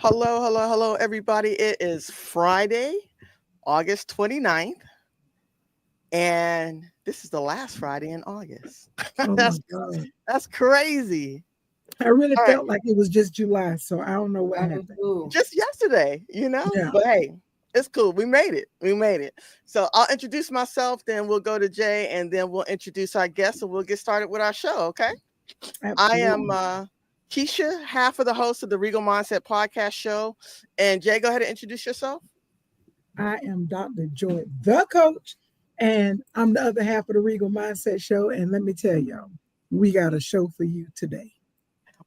Hello, everybody. It is Friday, August 29th, and this is the last Friday in August. Oh my that's God. that's crazy. I really All right, felt like it was just July, so I don't know what I do happened. too. just yesterday. Yeah. But hey, it's cool. We made it. We made it. So I'll introduce myself, then we'll go to Jay, and then we'll introduce our guests, and we'll get started with our show. Okay. I am Absolutely. Keisha, half of the host of the Regal Mindset podcast show. And Jay, go ahead and introduce yourself. I am Dr. Joy, the coach, and I'm the other half of the Regal Mindset Show. And let me tell y'all, we got a show for you today.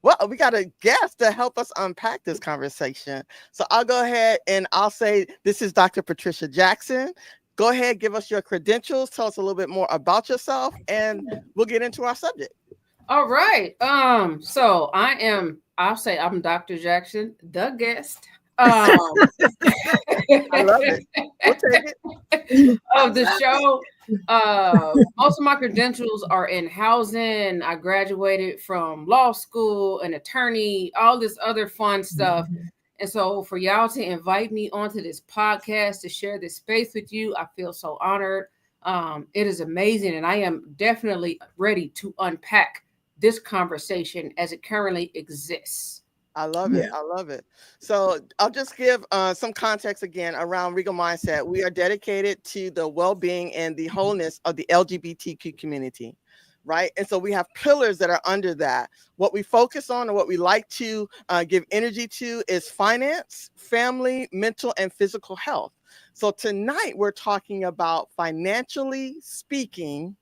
Well, we got a guest to help us unpack this conversation. So I'll go ahead and I'll say this is Dr. Patricia Jackson. Go ahead, give us your credentials, tell us a little bit more about yourself, and we'll get into our subject. All right. So I'll say I'm Dr. Jackson, the guest. I love it. We'll take it. Of the show. Most of my credentials are in housing. I graduated from law school, an attorney, all this other fun stuff. And so for y'all to invite me onto this podcast to share this space with you, I feel so honored. It is amazing. And I am definitely ready to unpack this conversation as it currently exists. I love it. Yeah. I love it. So I'll just give some context again around Regal Mindset. We are dedicated to the well-being and the wholeness of the LGBTQ community, right? And so we have pillars that are under that. What we focus on and what we like to give energy to is finance, family, mental, and physical health. So tonight we're talking about financially speaking.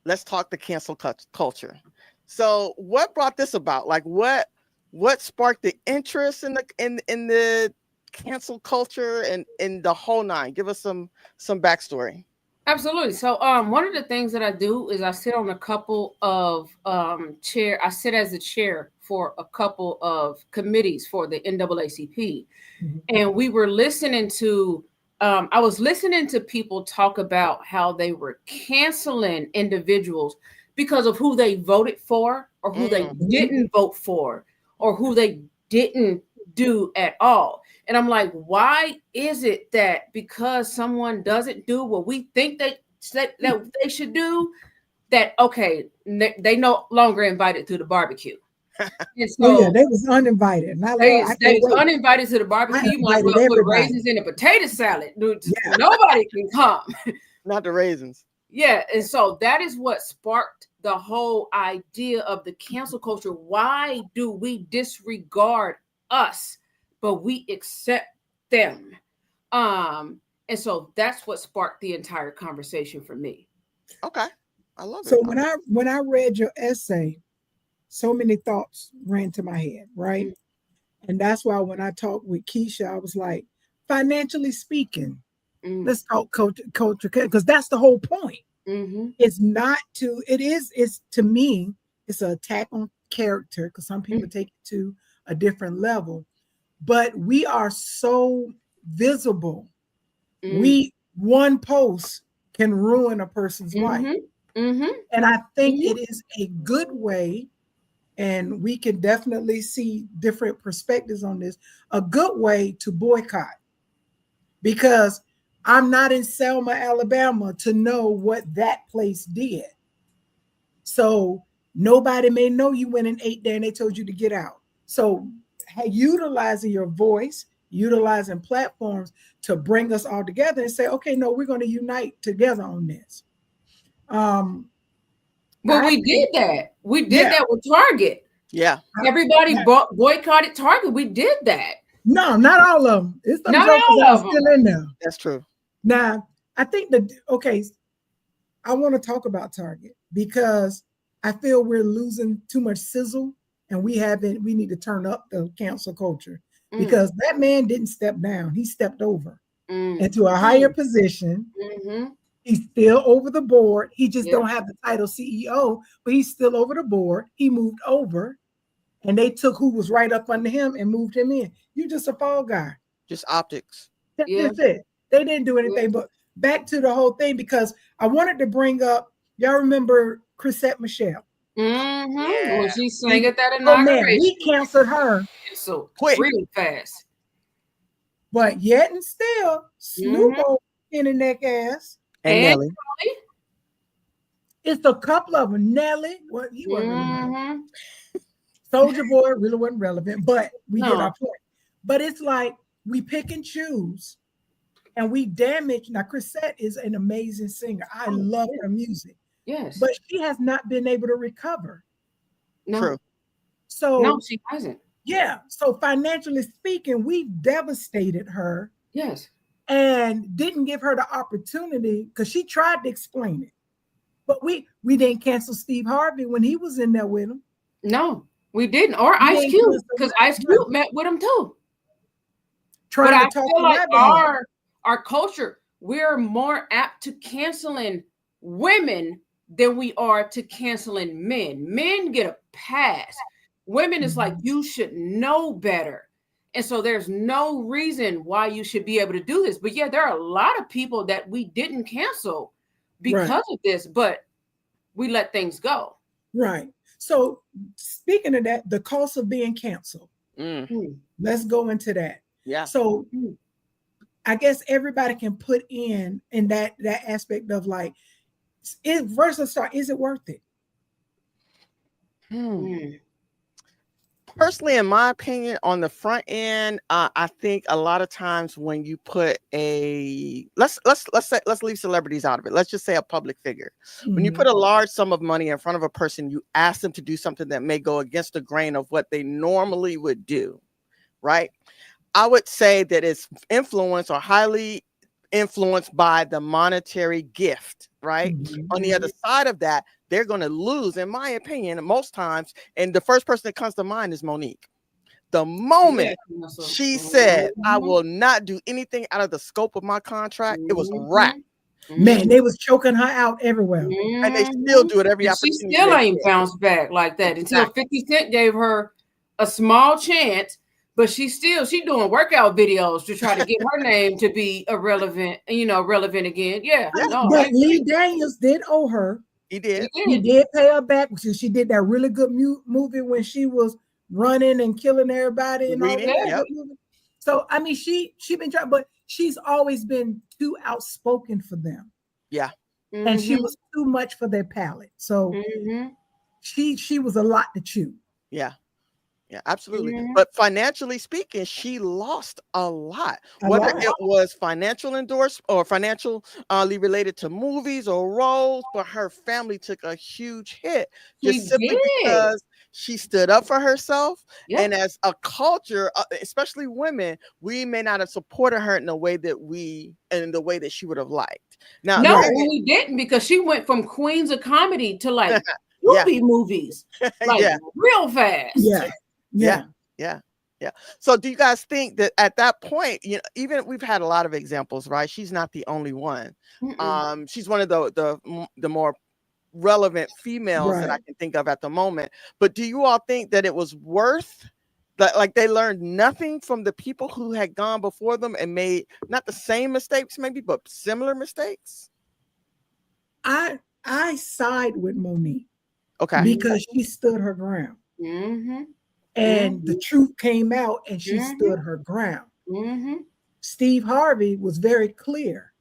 Let's talk the cancel culture. So what brought this about? Like what sparked the interest in the cancel culture and in the whole nine? Give us some backstory. Absolutely. So one of the things that I do is I sit on a couple of I sit as the chair for a couple of committees for the NAACP. And we were listening to I was listening to people talk about how they were canceling individuals because of who they voted for or who they didn't vote for or who they didn't do at all. And I'm like, why is it that because someone doesn't do what we think that they should do, that, okay, they no longer invited to the barbecue? And so Yeah, they was uninvited. And they was uninvited to the barbecue. You might as well put raisins in a potato salad. Yeah. Nobody can come. Not the raisins. Yeah, and so that is what sparked the whole idea of the cancel culture. Why do we disregard us, but we accept them? And so that's what sparked the entire conversation for me. Okay, I love it. So when I read your essay, so many thoughts ran to my head, right? And that's why when I talked with Keisha, I was like, financially speaking, let's talk culture, because that's the whole point. It's not to, it's to me, it's an attack on character, because some people take it to a different level, but we are so visible. One post can ruin a person's life. And I think it is a good way, and we can definitely see different perspectives on this, a good way to boycott, because I'm not in Selma, Alabama to know what that place did. So nobody may know you went and ate there and they told you to get out. So utilizing your voice, utilizing platforms to bring us all together and say, okay, no, we're going to unite together on this. Well, we did that. We did that with Target. Yeah. Everybody boycotted Target. We did that. No, not all of them. It's some jokers that are still in there. That's true. Now, I think I want to talk about Target because I feel we're losing too much sizzle, and we need to turn up the cancel culture, because that man didn't step down. He stepped over into a higher position. He's still over the board. He just don't have the title CEO, but he's still over the board. He moved over, and they took who was right up under him and moved him in. You just a fall guy. Just optics. That's it. They didn't do anything. But back to the whole thing, because I wanted to bring up, y'all remember Chrisette Michele? Well, she sang at that inauguration. We canceled her canceled Quick. really fast. But yet and still, Snoop old in the neck ass. And Nelly. It's a couple of them. Nelly, well, he wasn't really relevant. Mm-hmm. Soldier Boy really wasn't relevant, but we No. get our point. But it's like we pick and choose, and we damage. Now, Chrisette is an amazing singer. I love her music. Yes. But she has not been able to recover. No. True. So No, she hasn't. yeah. So financially speaking, we devastated her Yes. and didn't give her the opportunity because she tried to explain it. But we didn't cancel Steve Harvey when he was in there with him. No, we didn't. Or We Ice didn't Cube, cancel because him. Ice Cube met with him too. But Trying I to talk feel like about our culture, we're more apt to canceling women than we are to canceling men. Men get a pass. Women is like, you should know better. And so there's no reason why you should be able to do this. But yeah, there are a lot of people that we didn't cancel because of this, but we let things go. Right. So speaking of that, the cost of being canceled. Let's go into that. Yeah. So I guess everybody can put in that aspect of like, is it worth it? Personally, in my opinion, on the front end, I think a lot of times when you put let's leave celebrities out of it. Let's just say a public figure. When you put a large sum of money in front of a person, you ask them to do something that may go against the grain of what they normally would do, right? I would say that it's influenced or highly influenced by the monetary gift, right? On the other side of that, they're going to lose, in my opinion, most times. And the first person that comes to mind is Monique. The moment she said, I will not do anything out of the scope of my contract, it was a wrap. Man, they was choking her out everywhere. And they still do it every opportunity. She still ain't bounced back like that until 50 Cent gave her a small chance. But she's doing workout videos to try to get her name to be relevant again. Yeah. No, but Lee Daniels did owe her. He did. He did pay her back because she did that really good movie when she was running and killing everybody and all that. Yep. So I mean, she been trying, but she's always been too outspoken for them. Yeah. And she was too much for their palate. So she was a lot to chew. Yeah. Yeah, absolutely. But financially speaking, she lost a lot. Whether it was financial endorsement or financially related to movies or roles, but her family took a huge hit just simply because she stood up for herself. Yep. And as a culture, especially women, we may not have supported her in the way that she would have liked. Now, no, we didn't, because she went from queens of comedy to like movie movies, like real fast. Yeah. So do you guys think that at that point, even we've had a lot of examples, right? She's not the only one. She's one of the more relevant females that I can think of at the moment. But do you all think that it was worth that? Like they learned nothing from the people who had gone before them and made not the same mistakes, maybe, but similar mistakes? I side with Monique. Okay. Because she stood her ground. And the truth came out and she stood her ground. Steve Harvey was very clear.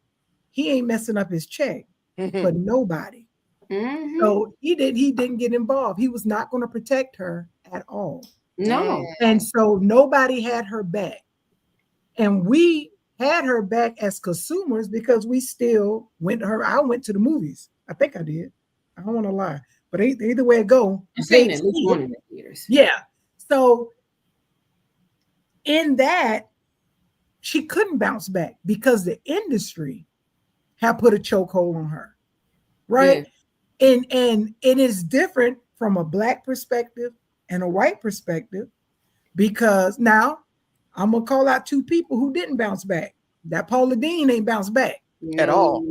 He ain't messing up his check for nobody. So he didn't get involved. He was not going to protect her at all. No. And so nobody had her back. And we had her back as consumers because we still went to her. I went to the movies. I think I did. I don't want to lie. But either way it go. I've seen at least one in the theaters. Yeah. So in that, she couldn't bounce back because the industry had put a chokehold on her, right? Yeah. And it is different from a Black perspective and a white perspective, because now I'm gonna call out two people who didn't bounce back. That Paula Deen ain't bounced back at all.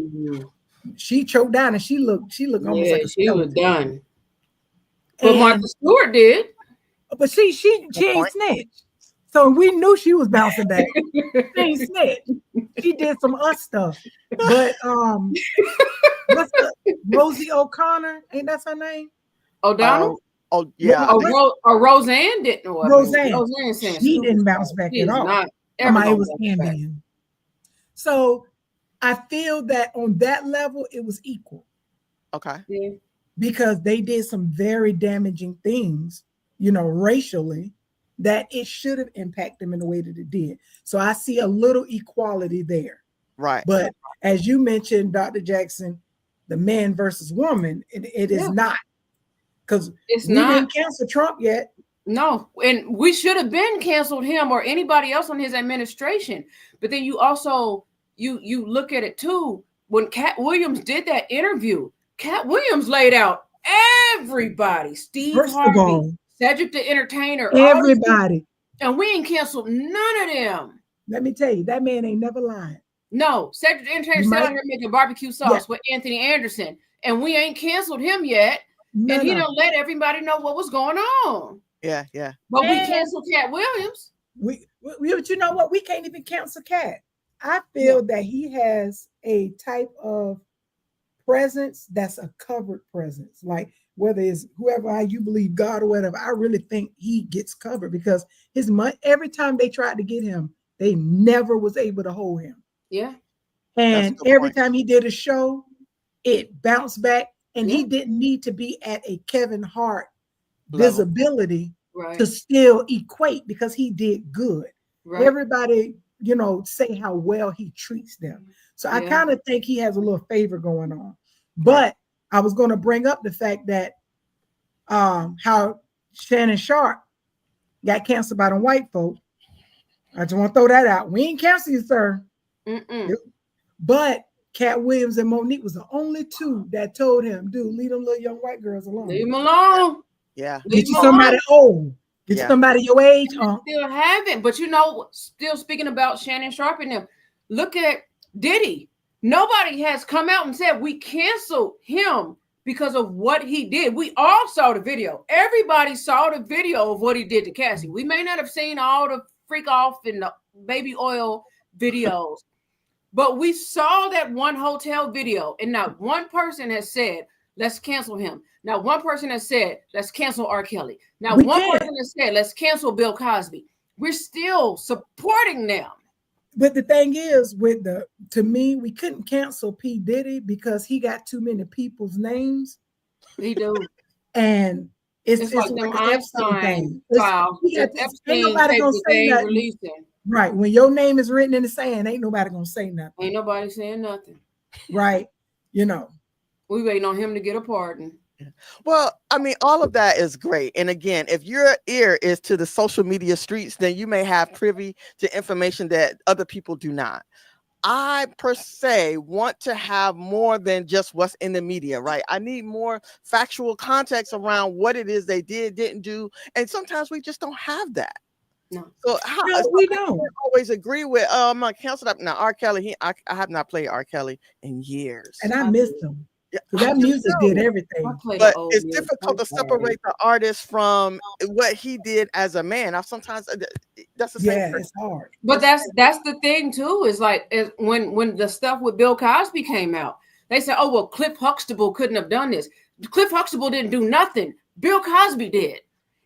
She choked down and she looked almost like she was done. But Martha Stewart did. But she ain't snitched. So we knew she was bouncing back. She ain't snitched. She did some us stuff. But Rosie O'Connor, ain't that her name? O'Donnell? Oh yeah, Roseanne didn't. Roseanne saying she didn't bounce back at all. It was Ambien. So I feel that on that level, it was equal. Okay. Yeah. Because they did some very damaging things, racially, that it should have impacted them in the way that it did. So I see a little equality there. Right. But as you mentioned, Dr. Jackson, the man versus woman, it is not. Because we didn't cancel Trump yet. No, and we should have been canceled him or anybody else on his administration. But then you also you look at it too. When Cat Williams did that interview, Cat Williams laid out everybody. Steve Harvey, Cedric the Entertainer, everybody, and we ain't canceled none of them. Let me tell you, that man ain't never lied. No, Cedric the Entertainer sat on here making barbecue sauce with Anthony Anderson, and we ain't canceled him yet. And he don't let everybody know what was going on. Yeah. But we canceled Cat Williams. But you know what? We can't even cancel Cat. I feel that he has a type of presence that's a covered presence. Like whether it's whoever you believe, God or whatever, I really think he gets covered because his money, every time they tried to get him, they never was able to hold him. Yeah. And every time he did a show, it bounced back. And he didn't need to be at a Kevin Hart visibility to still equate because he did good. Right. Everybody, say how well he treats them. So I kind of think he has a little favor going on. But I was going to bring up the fact that how Shannon Sharp got canceled by the white folk. I just want to throw that out. We ain't cancel you, sir. But Cat Williams and Monique was the only two that told him, dude, leave them little young white girls alone. Leave them alone. Yeah. Get you somebody old. Get you somebody your age. Still haven't. But still speaking about Shannon Sharp and them, look at Diddy. Nobody has come out and said we canceled him because of what he did. We all saw the video. Everybody saw the video of what he did to Cassie. We may not have seen all the freak off and the baby oil videos. But we saw that one hotel video, and not one person has said, let's cancel him. Not one person has said, let's cancel R. Kelly. Now, one person has said, let's cancel Bill Cosby. We're still supporting them. But the thing is, to me, we couldn't cancel P. Diddy because he got too many people's names. He do. And it's like them Einstein file. Ain't nobody gonna say nothing. Releasing. Right. When your name is written in the sand, ain't nobody gonna say nothing. Ain't nobody saying nothing. Right. We waiting on him to get a pardon. Well, I mean, all of that is great. And again, if your ear is to the social media streets, then you may have privy to information that other people do not. I per se want to have more than just what's in the media, right? I need more factual context around what it is they didn't do. And sometimes we just don't have that. No. So we don't always agree with I'm gonna cancel that. Now R. Kelly, I have not played R. Kelly in years. And I missed him. Yeah, that music did everything. But it's difficult to separate the artist from what he did as a man. Sometimes that's the same. It's hard. But that's the thing too, is like when the stuff with Bill Cosby came out, they said, oh, well, Cliff Huxtable couldn't have done this. Cliff Huxtable didn't do nothing. Bill Cosby did.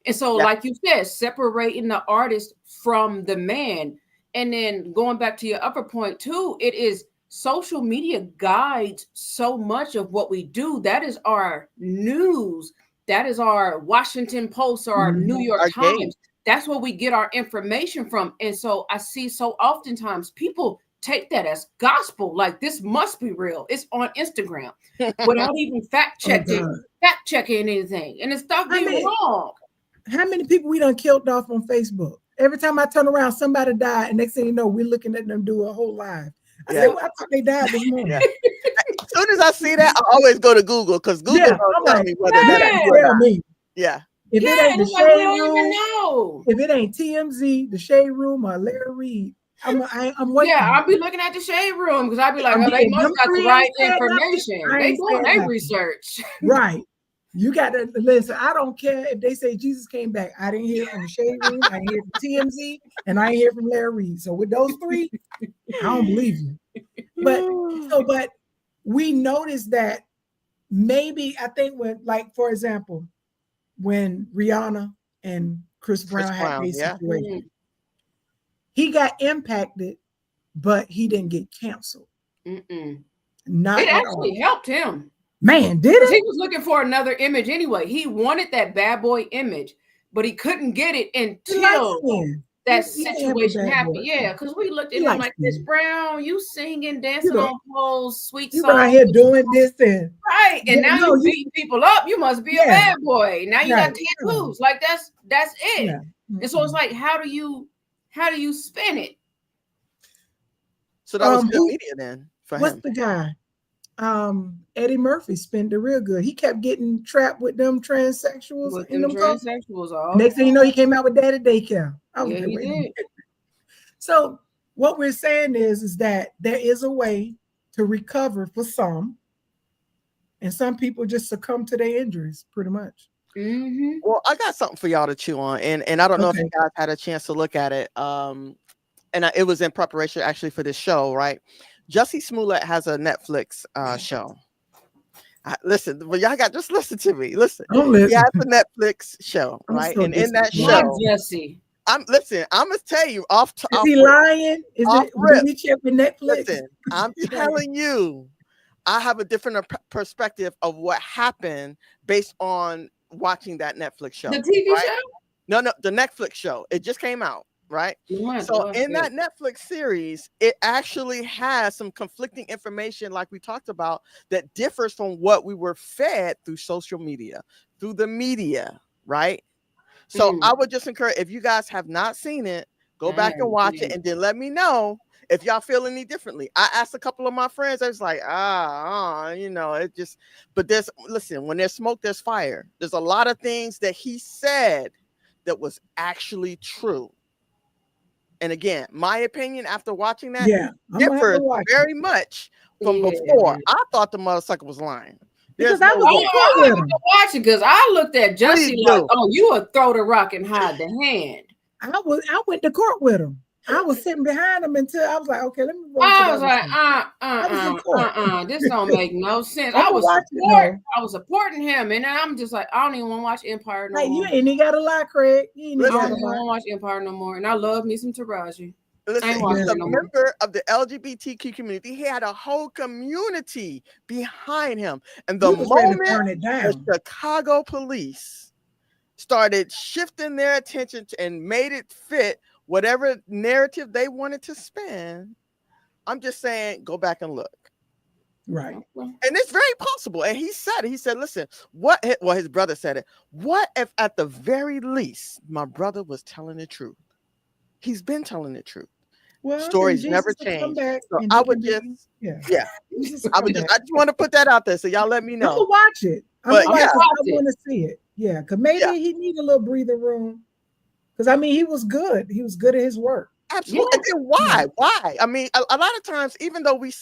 And so, like you said, separating the artist from the man. And then going back to your upper point too, it is social media guides so much of what we do. That is our news. That is our Washington Post or our New York Times. That's where we get our information from. And so I see so oftentimes people take that as gospel, like this must be real. It's on Instagram without even fact checking anything. And it's stuff being wrong. How many people we done killed off on Facebook? Every time I turn around, somebody died, and next thing you know, we're looking at them do a whole live. I said, well, I thought they died this morning. As soon as I see that, I always go to Google because Google will tell me whether that's me. Yeah. If it ain't the Shade Room, if it ain't TMZ, the Shade Room, or Larry Reed, I'm waiting. Yeah, I'll be looking at the Shade Room because I'll be like, oh, they must got the right information. They doing their research. Right. You got to listen. I don't care if they say Jesus came back. I didn't hear from the Shade Room. I didn't hear from TMZ, and I didn't hear from Larry Reed. So with those three, I don't believe you. But we noticed that maybe I think when, like, for example, when Rihanna and Chris Brown had Brown, a yeah. situation. He got impacted, but he didn't get canceled. Not It at actually all. helped him. Man, did He it? was looking for another image anyway. He wanted that bad boy image, but he couldn't get it until that situation happened. Yeah, because we looked at him like, Chris Brown, you singing, dancing on poles, sweet songs. You out here doing this and right, and now you beating people up. You must be a bad boy. Now you got tattoos. Like that's it. Yeah. And so it's like, how do you spin it? So that was good media then for what's him. The guy? Eddie Murphy spent it real good. He kept getting trapped with them transsexuals. With them transsexuals, all next thing you know, he came out with Daddy Daycare. Yeah, he did. So what we're saying is that there is a way to recover for some, and some people just succumb to their injuries, pretty much. Well, I got something for y'all to chew on, and I don't know if you guys had a chance to look at it. It was in preparation actually for this show, right? Jussie Smollett has a Netflix show. Listen, well, y'all got just listen to me. Listen, he has a Netflix show, right? So and in that show, Jussie. I'm gonna tell you Is he lying? Is off it rip. we check with Netflix? Listen, I'm telling you, I have a different perspective of what happened based on watching that Netflix show. The TV show? No, the Netflix show. It just came out. Right. So in that Netflix series, it actually has some conflicting information, like we talked about, that differs from what we were fed through social media, through the media. Right. So I would just encourage, if you guys have not seen it, go back and watch it and then let me know if y'all feel any differently. I asked a couple of my friends, I was like, it just, but listen, when there's smoke, there's fire. There's a lot of things that he said that was actually true. And again, my opinion after watching that differs very much from before. I thought the motherfucker was lying. Because I was watching because I looked at Jussie like, oh, you would throw the rock and hide the hand. I went to court with him. I was sitting behind him until I was like, okay, let me. I was like, this don't make no sense. I was supporting him, and I'm just like, I don't even want to watch Empire no more. You ain't even got to lie, Craig. I don't want to watch Empire no more, and I love me some Taraji. Listen, he's a member of the LGBTQ community. He had a whole community behind him, and the moment the Chicago police started shifting their attention and made it fit whatever narrative they wanted to spin, I'm just saying, go back and look. Right. And it's very possible. And he said, listen, his brother said it. What if at the very least, my brother was telling the truth? He's been telling the truth. Well, stories never change. So I would just, I just want to put that out there. So y'all let me know. I'm gonna watch it. I want to see it. Yeah. Cause maybe he need a little breathing room. Because I mean, he was good. He was good at his work. Absolutely. Yeah. And then why? Why? I mean, a lot of times, even though we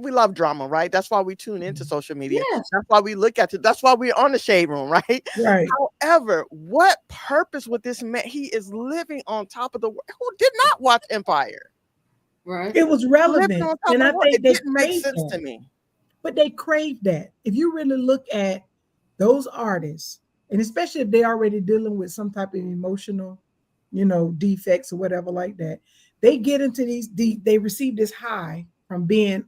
love drama, right? That's why we tune into social media. Yes. That's why we look at it. That's why we're on the Shade Room, right? Right. However, what purpose would this man? He is living on top of the world. Who did not watch Empire? Right. It was relevant, and I think it didn't make sense to me. But they crave that. If you really look at those artists, and especially if they're already dealing with some type of emotional, defects or whatever like that, they get into they receive this high from being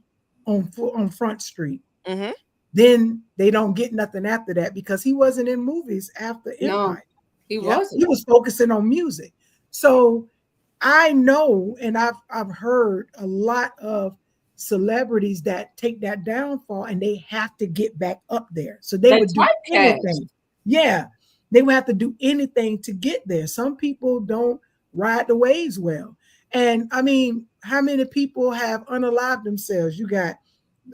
on Front Street. Mm-hmm. Then they don't get nothing after that because he wasn't in movies after Empire. He wasn't. He was focusing on music. So I know, and I've heard a lot of celebrities that take that downfall and they have to get back up there. So they would do anything. Yeah. They would have to do anything to get there. Some people don't ride the waves well. And I mean, how many people have unalived themselves? You got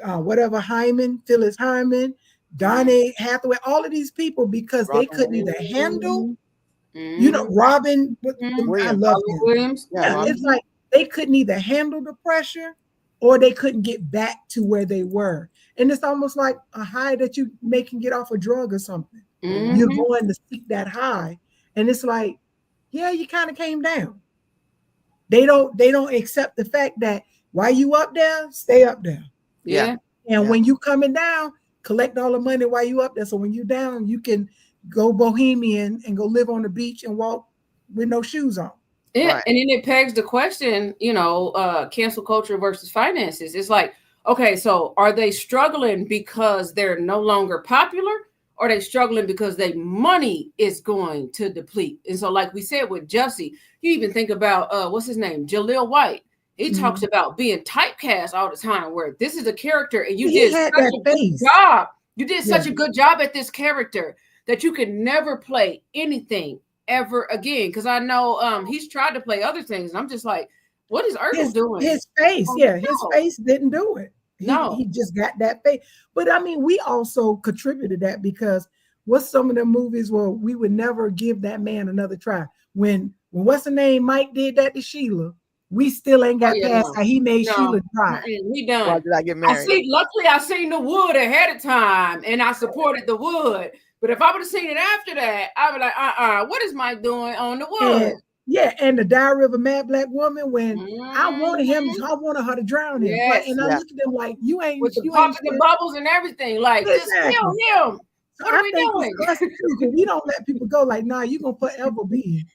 Phyllis Hyman, Donny Hathaway, all of these people because they couldn't either handle, Robin Williams. I love him. Williams. Yeah, it's like they couldn't either handle the pressure or they couldn't get back to where they were. And it's almost like a high that you can get off a drug or something. Mm-hmm. You're going to seek that high. And it's like, yeah, you kind of came down. They don't accept the fact that while you up there, stay up there. Yeah. And when you coming down, collect all the money while you up there. So when you down, you can go bohemian and go live on the beach and walk with no shoes on. Yeah, Right. and then it pegs the question, cancel culture versus finances. It's like, okay, so are they struggling because they're no longer popular? Or are they struggling because their money is going to deplete? And so, like we said with Jussie, you even think about what's his name, Jaleel White. He talks about being typecast all the time, where this is a character and you did such a good job. You did such a good job at this character that you could never play anything ever again. Because I know he's tried to play other things, and I'm just like, what is Urkel doing? His face, his face didn't do it. He just got that face. But I mean, we also contributed that, because what's some of the movies where we would never give that man another try? When what's the name, Mike did that to Sheila, we still ain't got past how he made Sheila cry. We done. Why did I get married? Luckily, I seen the wood ahead of time, and I supported the wood. But if I would have seen it after that, I would like, what is Mike doing on the wood? And the Diary of a Mad Black Woman, when I wanted her to drown him. Yes. And I looked at him like, you ain't with the popping the bubbles and everything. Like, just kill him. What are we doing? We don't let people go like, nah, you're gonna forever be.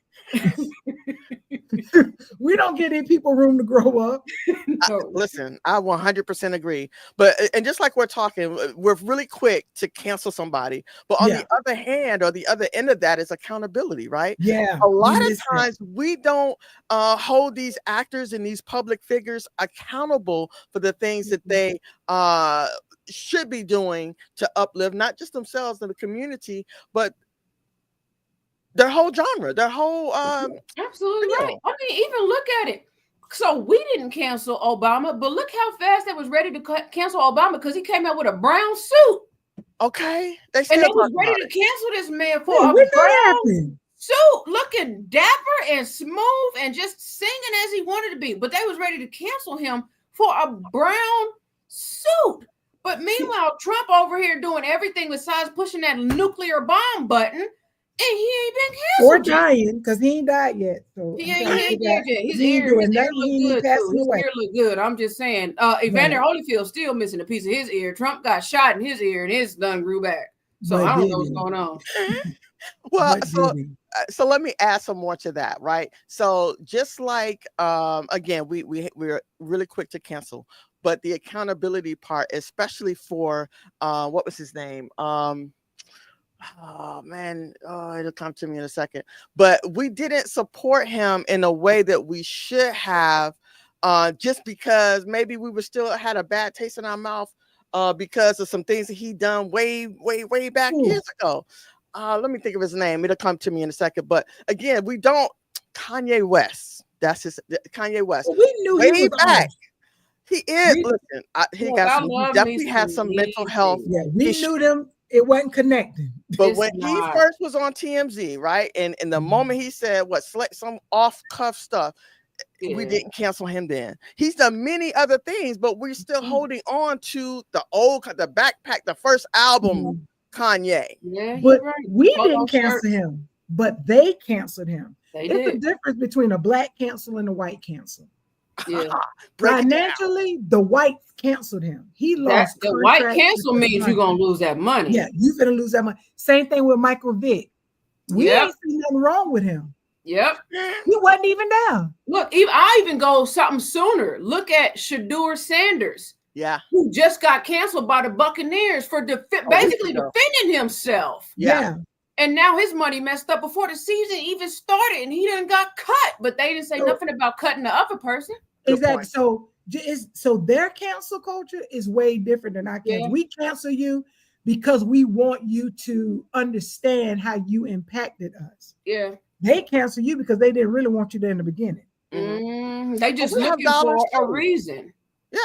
We don't give these people room to grow up. Listen, I 100% agree. But and just like we're talking, we're really quick to cancel somebody. But on the other hand, or the other end of that, is accountability, right? Yeah. A lot of times we don't hold these actors and these public figures accountable for the things that they should be doing to uplift not just themselves and the community, but their whole genre, their whole absolutely right. I mean, even look at it. So we didn't cancel Obama, but look how fast they was ready to cancel Obama, because he came out with a brown suit. Okay, and they was ready to cancel this man for a brown suit, looking dapper and smooth and just singing as he wanted to be. But they was ready to cancel him for a brown suit. But meanwhile, Trump over here doing everything besides pushing that nuclear bomb button, and he ain't been canceled. Or dying, because he ain't died yet. So he ain't dead yet. His ear look good too. His ear look good. I'm just saying. Evander Holyfield still missing a piece of his ear. Trump got shot in his ear, and his done grew back. So I don't know what's going on. Well, so let me add some more to that, right? So just like again, we're really quick to cancel, but the accountability part, especially for what was his name? Oh man, it'll come to me in a second. But we didn't support him in a way that we should have, just because maybe we were still had a bad taste in our mouth because of some things that he done way back years ago. Let me think of his name. It'll come to me in a second. But again, we don't. Kanye West. That's his Kanye West. Well, we knew way back. He is. Listen, he definitely has some mental health. Yeah, we knew them. It wasn't connecting. But when he first was on TMZ, right, and the moment he said some off-cuff stuff, we didn't cancel him then. He's done many other things, but we're still holding on to the backpack, the first album, Kanye. Yeah, but we didn't cancel him, but they canceled him. It's the difference between a black cancel and a white cancel. Yeah. Financially, the whites canceled him. He lost. The white cancel means you're gonna lose that money. Yeah, you're gonna lose that money. Same thing with Michael Vick. We ain't seen nothing wrong with him. Yep. He wasn't even there. Look, I even go something sooner. Look at Shedeur Sanders. Yeah. Who just got canceled by the Buccaneers for basically defending himself. Yeah. And now his money messed up before the season even started, and he done got cut. But they didn't say nothing about cutting the other person. Exactly. So their cancel culture is way different than our cancel. We cancel you because we want you to understand how you impacted us. Yeah. They cancel you because they didn't really want you there in the beginning. They just looking for a reason.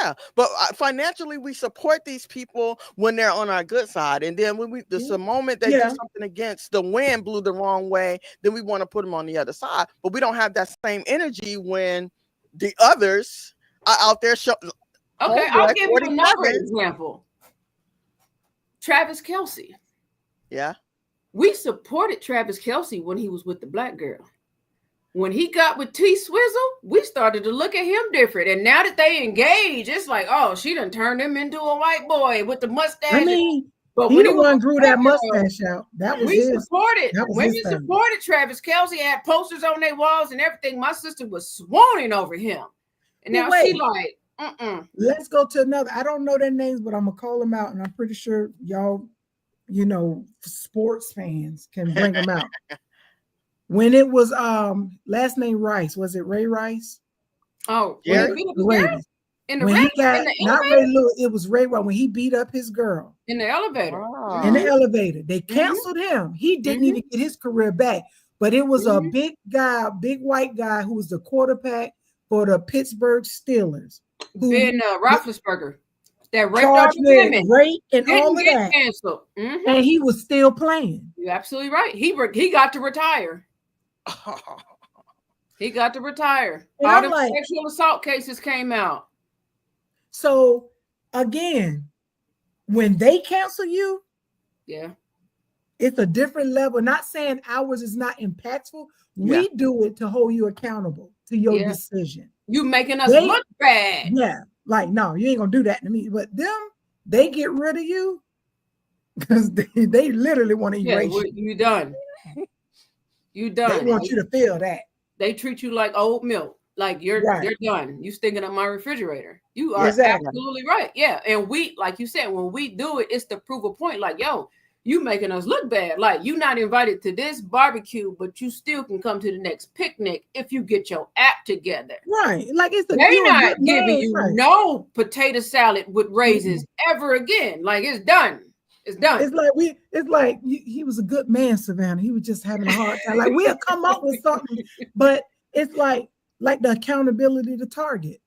Yeah, but financially, we support these people when they're on our good side, and then when the moment they do something against, the wind blew the wrong way, then we want to put them on the other side. But we don't have that same energy when the others are out there. Okay, I'll give you another example. Travis Kelce. Yeah, we supported Travis Kelce when he was with the black girl. When he got with T Swizzle, we started to look at him different. And now that they engage, it's like, oh, she done turned him into a white boy with the mustache. I mean, But He when the was one grew that governor, mustache out. That was we his. supported. That was Women his thing. supported Travis Kelce, had posters on their walls and everything. My sister was swooning over him, and But now wait. she like, Let's go to another. I don't know their names, but I'm gonna call them out, and I'm pretty sure y'all, sports fans can bring them out. When it was last name Rice, was it Ray Rice? Oh, Yeah. when he beat up his Ray. girl in the When race, he got in the not elevator, Ray Lewis, it was Ray Rice when he beat up his girl in the elevator. Wow. in the elevator. They canceled him. He didn't even get his career back. But it was a big guy, big white guy who was the quarterback for the Pittsburgh Steelers. Who Ben Roethlisberger, that raped all charged the with women, rape and didn't all of get that, canceled. and he was still playing. You're absolutely right. He got to retire. He got to retire. And All I'm the like- sexual assault cases came out. So again, when they cancel you, Yeah. it's a different level. Not saying ours is not impactful. Yeah. We do it to hold you accountable to your Yeah. decision. You making us They- look bad. Yeah, like no, you ain't gonna do that to me. But them, they get rid of you because they literally want to Yeah, erase you. you done. You They done. want you to feel that. They treat you like old milk. Like you're Right. done. You stinking up my refrigerator. You are Exactly. absolutely right. Yeah. And we, like you said, when we do it, it's to prove a point. Like, yo, you making us look bad. Like you not invited to this barbecue, but you still can come to the next picnic if you get your act together. Right. Like it's the They not good giving name, you right. no potato salad with raisins ever again. Like it's done. It's done. It's like he was a good man, Savannah. He was just having a hard time. Like we'll come up with something, but it's like the accountability to Target.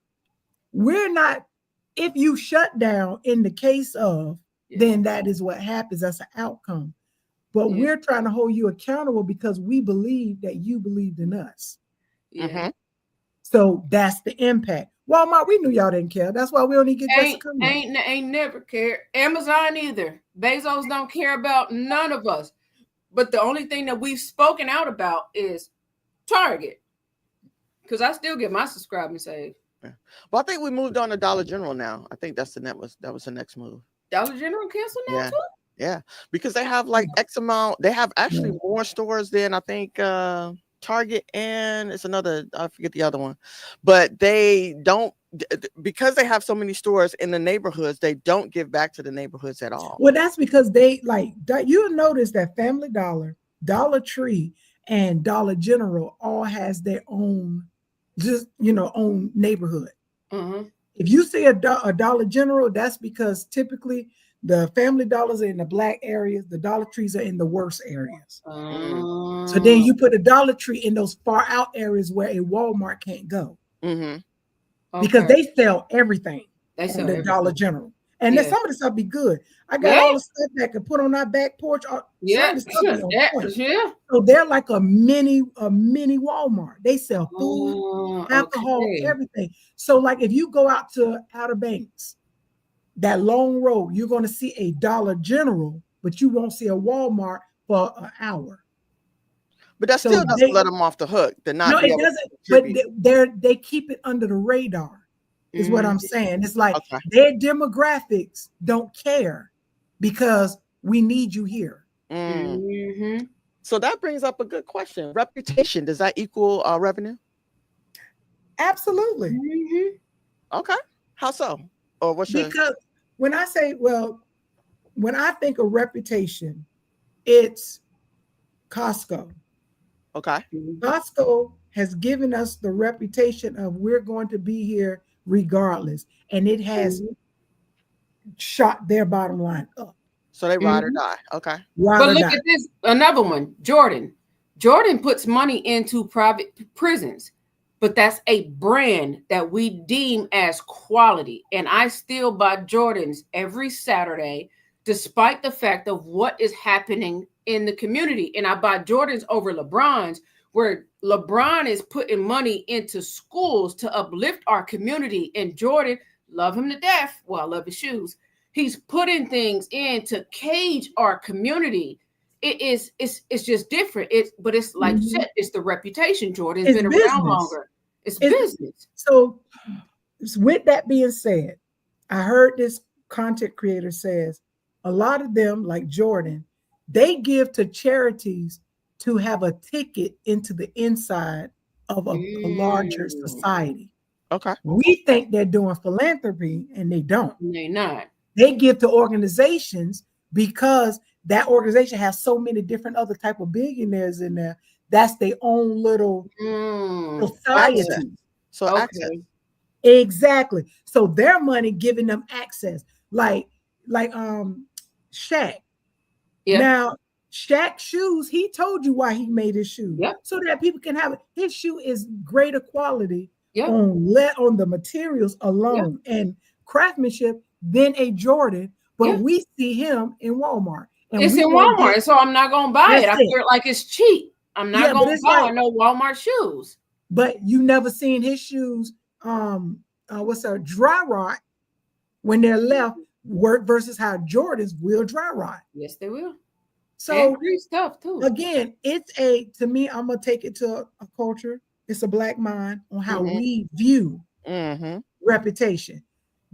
We're not, if you shut down in the case of, then that is what happens. That's an outcome. But Yeah. we're trying to hold you accountable because we believe that you believed in us. Yeah. So that's the impact. Walmart, we knew y'all didn't care. That's why we only get Jessica Cunningham. Ain't never cared. Amazon either. Bezos don't care about none of us. But the only thing that we've spoken out about is Target. Because I still get my subscribe and save. Well, I think we moved on to Dollar General now. I think that was the next move. Dollar General canceled now too? Yeah, because they have like X amount. They have actually more stores than I think Target, and it's another, I forget the other one. But they don't, because they have so many stores in the neighborhoods, they don't give back to the neighborhoods at all. Well, that's because they you'll notice that Family Dollar, Dollar Tree, and Dollar General all has their own own neighborhood. Mm-hmm. If you see a Dollar General, that's because typically the Family Dollars are in the black areas, the Dollar Trees are in the worst areas. So then you put a Dollar Tree in those far out areas where a Walmart can't go. Because they sell everything. They sell at the everything. Dollar General. And then some of the stuff be good. I got all the stuff that I can put on our back porch. So they're like a mini Walmart. They sell food, alcohol, everything. So like if you go out to Outer Banks, that long road, you're going to see a Dollar General, but you won't see a Walmart for an hour. But that still doesn't let them off the hook. They're not. No, it doesn't. But they keep it under the radar. Is what I'm saying. It's like their demographics don't care because we need you here. So that brings up a good question. Reputation, does that equal revenue? Absolutely. Okay. How so? Or what's your... Because when I think of reputation, it's Costco. Okay. Costco has given us the reputation of we're going to be here regardless, and it has shot their bottom line up. So they ride or die. Okay. But look at this, another one, Jordan. Jordan puts money into private prisons, but that's a brand that we deem as quality. And I still buy Jordans every Saturday, despite the fact of what is happening in the community. And I buy Jordans over LeBron's, where LeBron is putting money into schools to uplift our community. And Jordan, love him to death. Well, I love his shoes. He's putting things in to cage our community. It's just different. But it's like shit. It's the reputation. Jordan's been around longer. It's business. So with that being said, I heard this content creator says a lot of them, like Jordan, they give to charities to have a ticket into the inside of a larger society. Okay. We think they're doing philanthropy, and they don't. They're not. They give to organizations because that organization has so many different other type of billionaires in there. That's their own little society. Access. So Okay. access. Exactly. So their money giving them access, like Shaq. Yeah. Now, Shaq shoes, he told you why he made his shoe. Yep. So that people can have it. His shoe is greater quality Yep. on the materials alone and craftsmanship than a Jordan, but Yeah. we see him in Walmart. And It's we in won't Walmart, get- so I'm not gonna buy it. That's I it. feel like it's cheap. I'm not Yeah, but gonna it's buy like- no Walmart shoes. But you never seen his shoes, dry rot when they're left work versus how Jordans will dry rot. Yes, they will. So And free stuff too. again, to me, I'm gonna take it to a culture. It's a black mind on how we view reputation.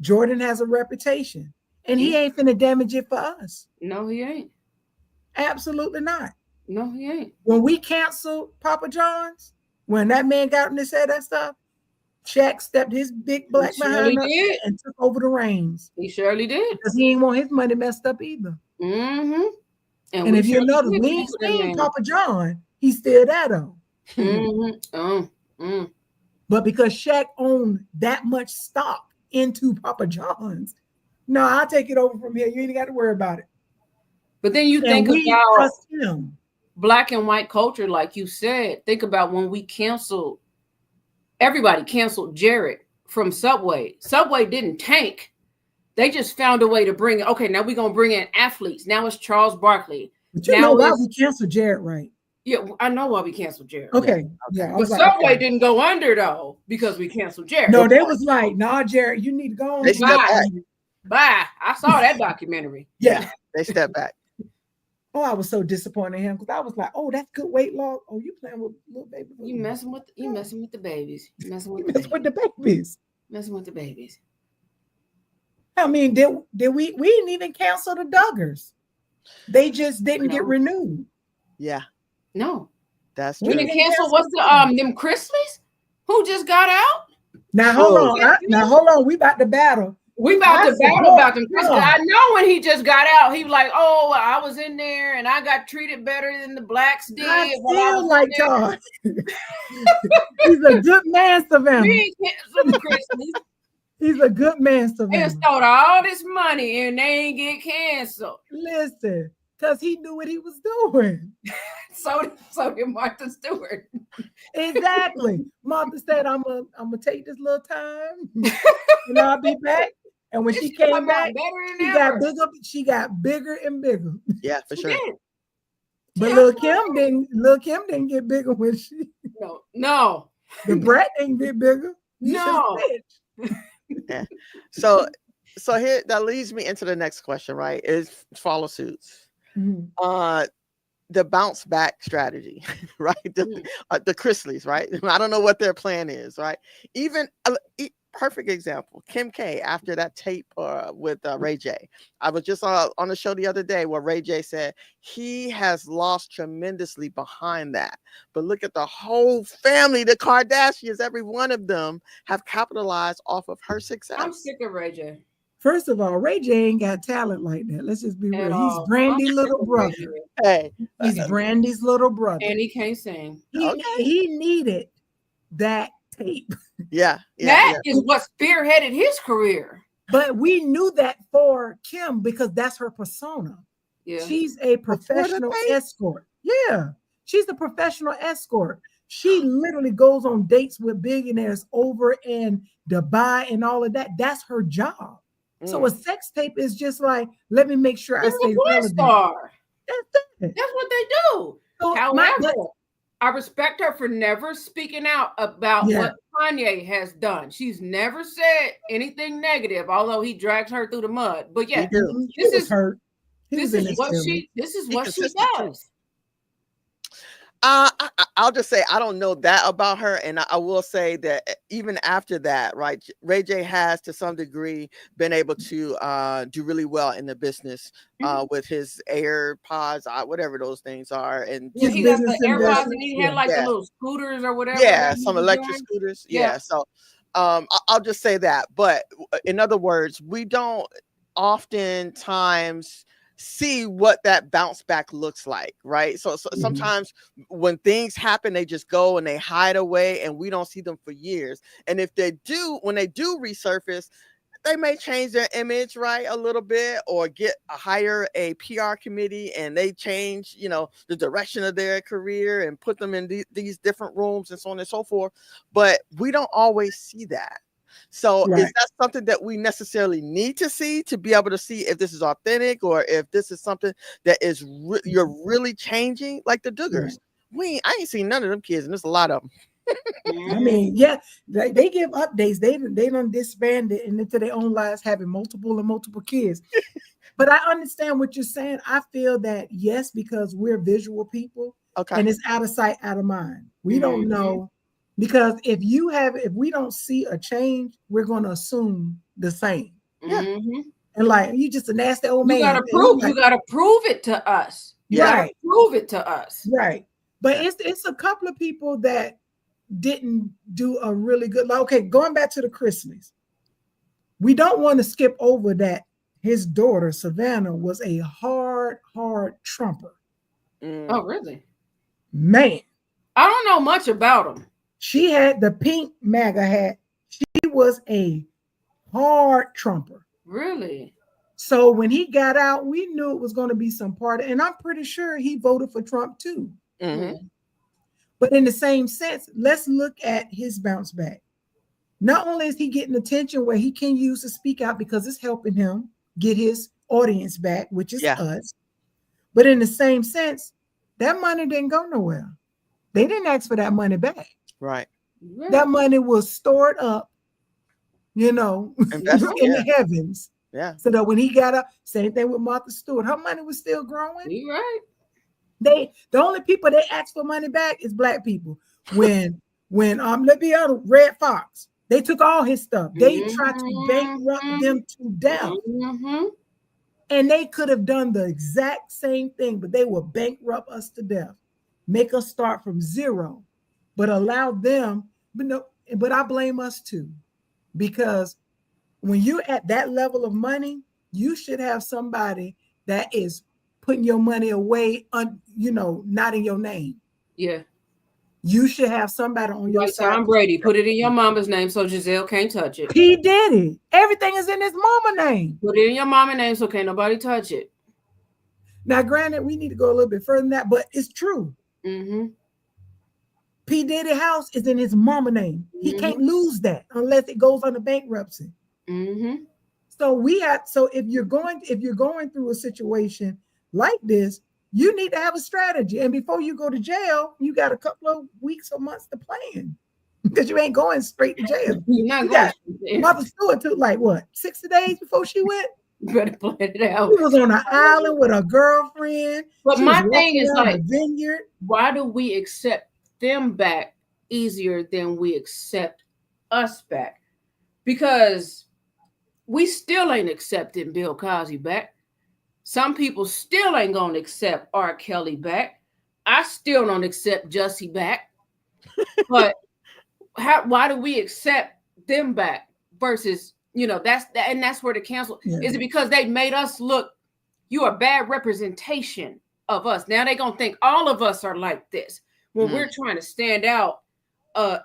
Jordan has a reputation, and he ain't finna damage it for us. No, he ain't. Absolutely not. No, he ain't. When we canceled Papa John's, when that man got up and said that stuff, Shaq stepped his big black He surely behind up did. and took over the reins He surely did. because he ain't want his money messed up either. Mm-hmm. And if you notice, we ain't seen Papa John, he's still there though. But because Shaq owned that much stock into Papa John's, no, I'll take it over from here. You ain't got to worry about it. But then you And think we about trust him. black and white culture, like you said. Think about when we canceled, everybody canceled Jared from Subway. Subway didn't tank. They just found a way to bring it. Okay, now we're going to bring in athletes. Now it's Charles Barkley. But you Now know why it's- we canceled Jared, right? Yeah, I know why we canceled Jared. Okay. Yeah. I But was like, Subway okay. didn't go under, though, because we canceled Jared. No, they was like, nah, Jared, you need to go on. They stepped back. Bye. I saw that documentary. Yeah. They step back. Oh, I was so disappointed in him because I was like, oh, that's good weight loss. Oh, you playing with little baby. You messing with the babies. You messing with You the mess with babies. the babies. Messing with the babies. I mean, did we didn't even cancel the Duggars. They just didn't get No. renewed. Yeah, No. that's We true. didn't didn't cancel. cancel What's the them Chrisleys who just got out? Now hold Oh. on. Now hold on. We about to battle. We about I to battle support about them Chrisleys. y'all. I know when he just got out, he was like, "Oh, I was in there and I got treated better than the blacks did." I when I feel was like in there." y'all. He's a good man, Savannah. We ain't canceled the Chrisleys. He's a good man, They Savannah. stole all this money and they ain't get canceled. Listen, because he knew what he was doing. So did Martha Stewart. Exactly. Martha said, I'm gonna take this little time and I'll be back. And when she came come out back, better she than got ever. bigger, she got bigger and bigger. Yeah, for She sure. did. But Yeah. Lil' Kim didn't get bigger when she No. the brat didn't get bigger. You No. just bitch. So here that leads me into the next question, right? Is follow suits. Mhm. The bounce back strategy, right? The Chrisleys, right? I don't know what their plan is, right? Even perfect example, Kim K after that tape with Ray J. I was just on the show the other day where Ray J said he has lost tremendously behind that. But look at the whole family, the Kardashians, every one of them have capitalized off of her success. I'm sick of Ray J. First of all, Ray J ain't got talent like that. Let's just be At real. all. He's Brandy's I'm little sick of Ray brother. J. Hey, He's Brandy's little brother. And he can't sing. He needed that tape. yeah. That is what spearheaded his career. But we knew that for Kim because that's her persona. Yeah. She's a professional tape? escort. Yeah. She's a professional escort. She literally goes on dates with billionaires over in Dubai and all of that. That's her job. So a sex tape is just like, let me make sure I She's stay a porn relevant. star. That's it. That's what they do. So However, I respect her for never speaking out about Yeah. what Kanye has done. She's never said anything negative, although he drags her through the mud. But yeah, do. Mhm. This He was is- hurt. He this was in is his what feelings. she Be does. consistent, too. I'll just say I don't know that about her, and I will say that even after that, right, Ray J has to some degree been able to do really well in the business with his AirPods, whatever those things are, and Yeah, His he got the business AirPods and investments, he had yeah. like the Yeah. little scooters or whatever. yeah, that he some was electric doing. scooters. Yeah. Yeah, so I'll just say that. But in other words, we don't oftentimes see what that bounce back looks like, right? So Mhm. sometimes when things happen, they just go and they hide away, and we don't see them for years. And if they do, when they do resurface, they may change their image, right, a little bit, or hire a PR committee, and they change, the direction of their career and put them in these different rooms and so on and so forth. But we don't always see that. So is Right. that something that we necessarily need to see to be able to see if this is authentic, or if this is something that is you're really changing, like the Duggars? I ain't seen none of them kids, and there's a lot of them. I mean, yeah, they give updates. They don't disband it and into their own lives, having multiple kids. But I understand what you're saying. I feel that yes, because we're visual people, Okay. and it's out of sight, out of mind. We don't know, because if we don't see a change, we're going to assume the same. Yeah. And like, you just a nasty old man. You gotta prove it to us. You gotta prove it to us. Right. But it's a couple of people that didn't do a really good. Like, okay, going back to the Chrisleys, we don't want to skip over that his daughter Savannah was a hard trumper. Oh, really? Man, I don't know much about him. She had the pink MAGA hat. She was a hard trumper. Really? So when he got out, we knew it was going to be some part, and I'm pretty sure he voted for Trump too. But in the same sense, let's look at his bounce back. Not only is he getting attention where he can use to speak out because it's helping him get his audience back, which is us. But in the same sense, that money didn't go nowhere. They didn't ask for that money back. Right. That money was stored up, in the heavens. Yeah. So that when he got up, same thing with Martha Stewart, her money was still growing. You're right. The only people they ask for money back is Black people. When let's be honest, Red Fox, they took all his stuff. They tried to bankrupt them to death. And they could have done the exact same thing, but they will bankrupt us to death, make us start from zero, but allow them. But I blame us too, because when you're at that level of money, you should have somebody that is putting your money away, not in your name. Yeah. You should have somebody on your side. Tom Brady, put it in your mama's name so Giselle can't touch it. He did it. Everything is in his mama name. Put it in your mama's name so can't nobody touch it. Now, granted, we need to go a little bit further than that, but it's true. P. Diddy house is in his mama name. He can't lose that unless it goes under bankruptcy. So if you're going through a situation like this, you need to have a strategy. And before you go to jail, you got a couple of weeks or months to plan, because you ain't going straight to jail. You're not going to Martha Stewart took 60 days before she went. You better plan it out. She was on an island with a girlfriend. But my thing is vineyard. Why do we accept them back easier than we accept us back? Because we still ain't accepting Bill Cosby back. Some people still ain't going to accept R. Kelly back. I still don't accept Jussie back. But why do we accept them back versus, that's where the cancel is. It because they made us look, you're a bad representation of us. Now they're going to think all of us are like this when we're trying to stand out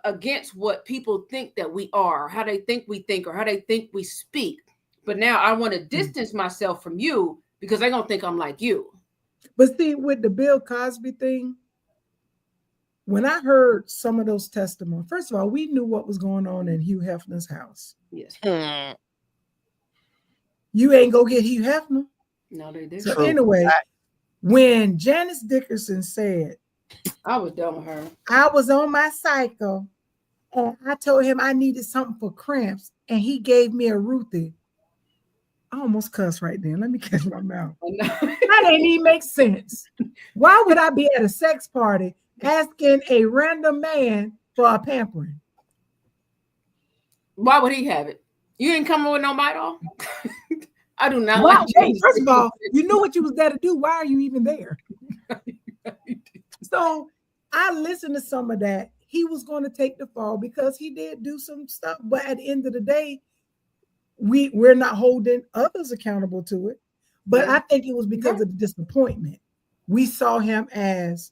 against what people think that we are, how they think we think, or how they think we speak. But now I want to distance myself from you because they're going to think I'm like you. But see, with the Bill Cosby thing, when I heard some of those testimonies, first of all, we knew what was going on in Hugh Hefner's house. Yes. You ain't go get Hugh Hefner. No, they didn't. So anyway, when Janice Dickerson said, I was done with her. I was on my cycle and I told him I needed something for cramps, and he gave me a Ruthie. I almost cussed right then. Let me catch my mouth. That didn't even make sense. Why would I be at a sex party asking a random man for a pampering. Why would he have it? You didn't come up with no bite off? I do not Well, like wait, first of all, you knew what you was there to do. Why are you even there? So I listened to some of that. He was going to take the fall because he did do some stuff. But at the end of the day, we're not holding others accountable to it. But I think it was because of the disappointment. We saw him as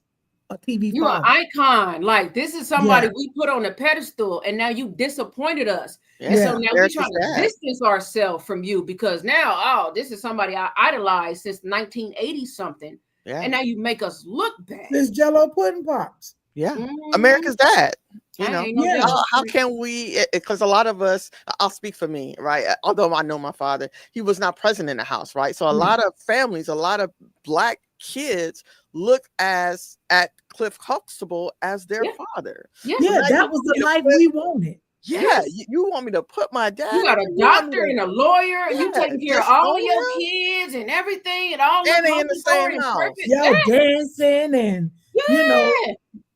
a TV you father. an icon. Like, this is somebody we put on a pedestal, and now you disappointed us. And so now we're trying to distance ourselves from you because now, this is somebody I idolized since 1980 something. Yeah. And now you make us look bad. This Jello pudding pops. Yeah. America's dad. You know, how can we, because a lot of us, I'll speak for me, right? Although I know my father, he was not present in the house, right? So a lot of families, a lot of Black kids look at Cliff Huxtable as their father. Yeah, that was the life we wanted. Yeah, you want me to put my dad? You got a doctor and a lawyer. You taking care of all of your kids and everything, and all and they in the same house. Dancing and you know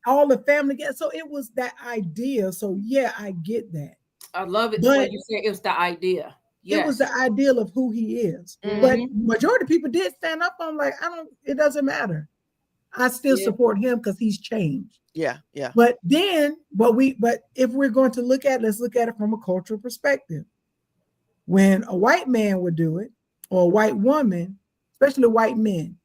all the family together. So it was that idea. So yeah, I get that. I love it. The way you said it was the idea. It was the ideal of who he is. But majority of people did stand up on like, it doesn't matter. I still support him because he's changed. Yeah. But if we're going to let's look at it from a cultural perspective. When a white man would do it, or a white woman, especially white men,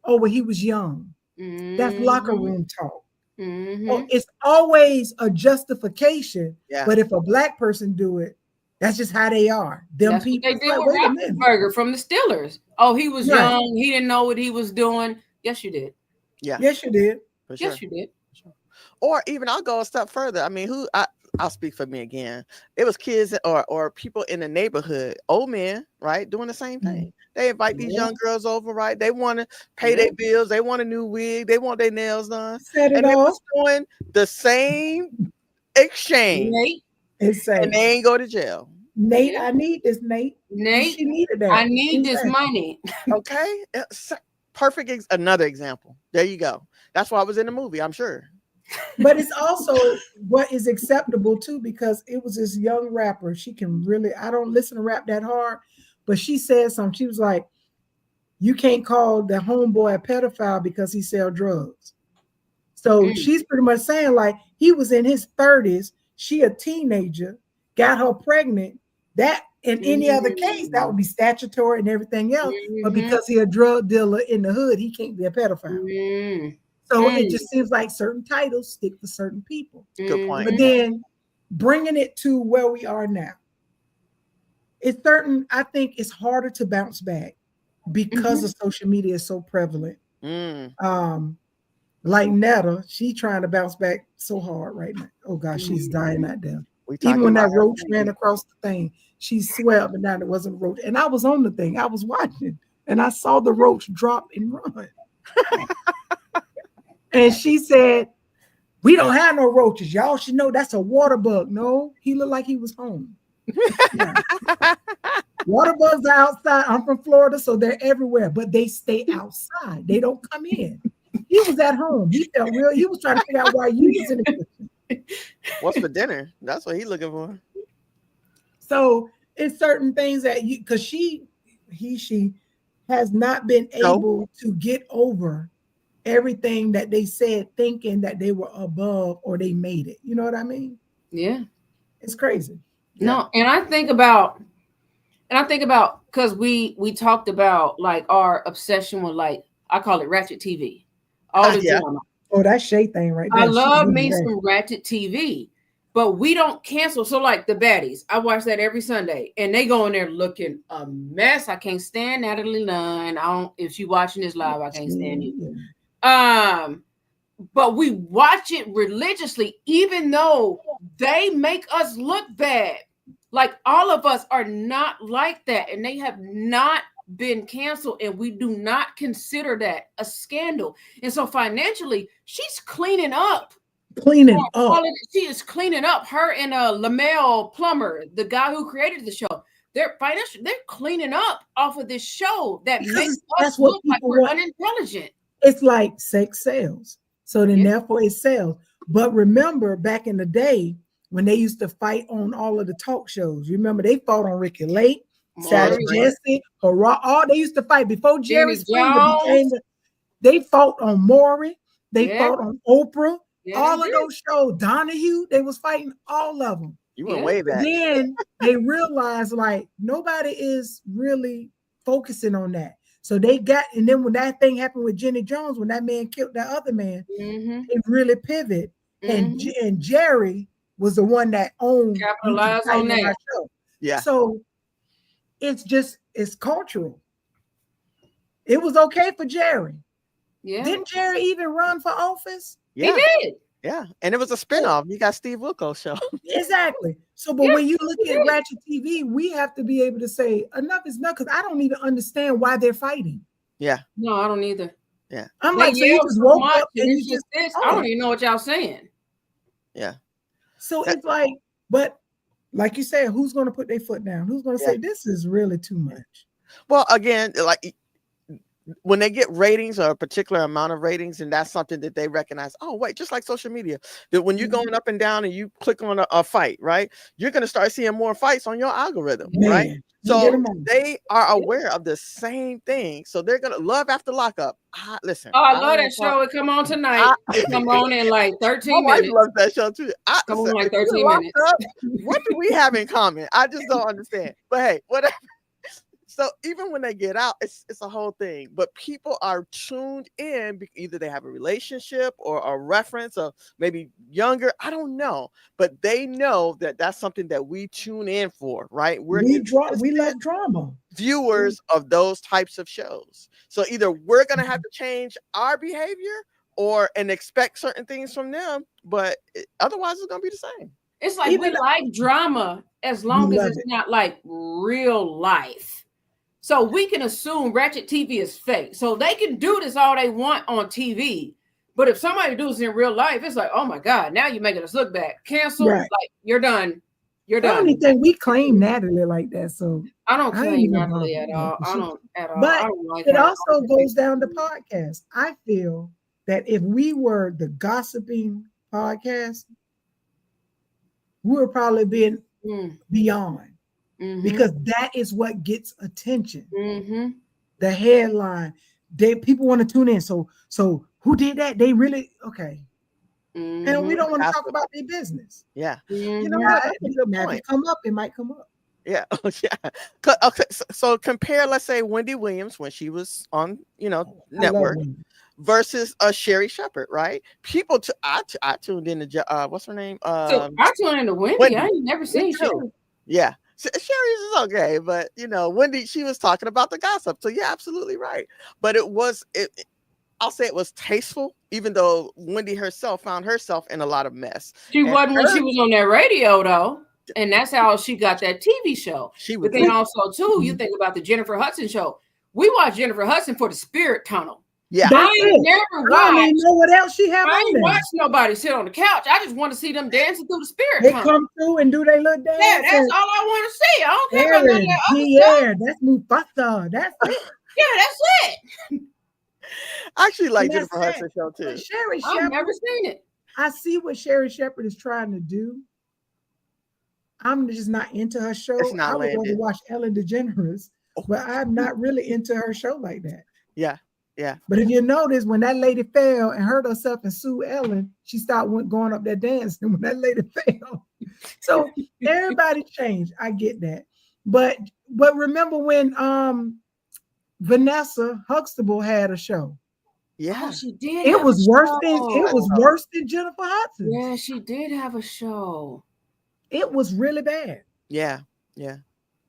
well, he was young. That's locker room talk. Well, it's always a justification. Yeah. But if a Black person do it, that's just how they are. That's people. What they did with Roethlisberger from the Steelers. Oh, he was young. He didn't know what he was doing. Yes, you did. Yeah. Yes, you did. Yes, you did. Or even I'll go a step further. I mean, I'll speak for me again. It was kids or people in the neighborhood, old men, right, doing the same thing. They invite these young girls over, right? They want to pay their bills. They want a new wig. They want their nails done. And they was doing the same exchange. And they ain't go to jail. Nate, I need this, Nate. She needed that. I need this money. Okay. Perfect. Another example. There you go. That's why I was in the movie, I'm sure. But it's also what is acceptable too, because it was this young rapper. She can really, I don't listen to rap that hard, but she said something. She was like, you can't call the homeboy a pedophile because he sell drugs. So she's pretty much saying like he was in his 30s, she a teenager, got her pregnant. That in any other case, that would be statutory and everything else. But because he a drug dealer in the hood, he can't be a pedophile. So it just seems like certain titles stick to certain people. Good point. But then bringing it to where we are now, I think it's harder to bounce back because of social media is so prevalent. Like Netta, she trying to bounce back so hard right now. Oh gosh, she's dying out there. Even when that roach ran across the thing, she swept, but now it wasn't a roach. And I was on the thing, I was watching, and I saw the roach drop and run. And she said, we don't have no roaches. Y'all should know that's a water bug. No, he looked like he was home. Water bugs are outside. I'm from Florida, so they're everywhere, but they stay outside. They don't come in. He was at home. He felt real. He was trying to figure out why you was in the kitchen. What's for dinner? That's what he's looking for. So it's certain things that because she has not been able to get over everything that they said, thinking that they were above or they made it. You know what I mean? Yeah. It's crazy. No, and I think about because we talked about like our obsession with, like, I call it ratchet TV. All the drama. Oh, that Shay thing right there. I love me some ratchet TV, but we don't cancel. So like the baddies, I watch that every Sunday, and they go in there looking a mess. I can't stand Natalie Nunn. If she watching this live, I can't stand you. But we watch it religiously, even though they make us look bad. Like, all of us are not like that, and they have not been canceled, and we do not consider that a scandal. And so financially, she's cleaning up. She is cleaning up. Her and Lamel Plummer, the guy who created the show, they're cleaning up off of this show that makes us look like we're unintelligent. It's like sex sells. So then therefore it sells. But remember back in the day when they used to fight on all of the talk shows, remember they faught on Ricky Lake, Sarah Jesse, Hurrah, all they used to fight before Jerry Springer became they fought on Maury, they fought on Oprah, all of those shows, Donahue, they was fighting all of them. You went way back. Then they realized like nobody is really focusing on that. So they got, and then when that thing happened with Jenny Jones, when that man killed that other man, it really pivoted. And Jerry was the one that owned capitalized on that show. Yeah. So it's cultural. It was okay for Jerry. Yeah. Didn't Jerry even run for office? Yeah. He did. Yeah. And it was a spinoff. You got Steve Wilkos show. Exactly. So, but when you look at Ratchet TV, we have to be able to say enough is enough, because I don't even understand why they're fighting. Yeah. No, I don't either. Yeah. I'm like, so you just woke up and you just this. I don't even know what y'all saying. Yeah. So it's like, but like you said, who's going to put their foot down? Who's going to say this is really too much? Well, again, like when they get ratings or a particular amount of ratings, and that's something that they recognize. Oh, wait, just like social media, that when you're going up and down and you click on a fight, right, you're going to start seeing more fights on your algorithm, right? So they are aware of the same thing. So they're going to Love After Lockup. Listen. Oh, I love that show. It come on tonight. Come on in like 13 minutes. I love that show too. Come on like 13 minutes. What do we have in common? I just don't understand. But hey, whatever. So even when they get out, it's a whole thing. But people are tuned in. Either they have a relationship or a reference, or maybe younger. I don't know. But they know that that's something that we tune in for, right? We love drama. Viewers of those types of shows. So either we're going to have to change our behavior and expect certain things from them. But otherwise, it's going to be the same. It's like we like drama as long as it's not like real life. So we can assume Ratchet TV is fake. So they can do this all they want on TV. But if somebody does this in real life, it's like, oh my God, now you're making us look bad. Cancel. Right. Like, you're done. You're done. I don't even think we claim Natalie like that. So I don't claim Natalie at all. I don't at all. But I don't like it also goes down to podcast. I feel that if we were the gossiping podcast, we would probably be beyond. Because that is what gets attention. The headline, people want to tune in. So who did that? They really and we don't want to talk about their business. Yeah, you know what? If it come up, it might come up. Yeah, yeah. Okay, so compare, let's say, Wendy Williams when she was on, network, versus Sherri Shepherd, right? People, I tuned in to what's her name? So I tuned in to Wendy. I ain't never seen Sherri. Yeah. Sherri's is okay, but Wendy, she was talking about the gossip. So yeah, absolutely right. But I'll say it was tasteful, even though Wendy herself found herself in a lot of mess. She wasn't when she was on that radio though. And that's how she got that TV show. But then also too, you think about the Jennifer Hudson show. We watched Jennifer Hudson for the Spirit Tunnel. Yeah, I don't know what else she had. I ain't watched nobody sit on the couch. I just want to see them dancing through the Spirit Tunnel. They come through and do their little dance. Yeah, that's all I want to see. I don't care about that other stuff. That's Mufasa. That's it. Yeah, that's it. I actually like Jennifer Hudson show too. Sherri Shepherd, I've never seen it. I see what Sherri Shepherd is trying to do. I'm just not into her show. I would rather watch Ellen DeGeneres, but I'm not really into her show like that. Yeah. Yeah. But if you notice, when that lady fell and hurt herself and sued Ellen, she started going up there dancing when that lady fell. So everybody changed. I get that. But remember when Vanessa Huxtable had a show? Yeah, oh, she did. It was worse than Jennifer Hudson. Yeah, she did have a show. It was really bad. Yeah, yeah.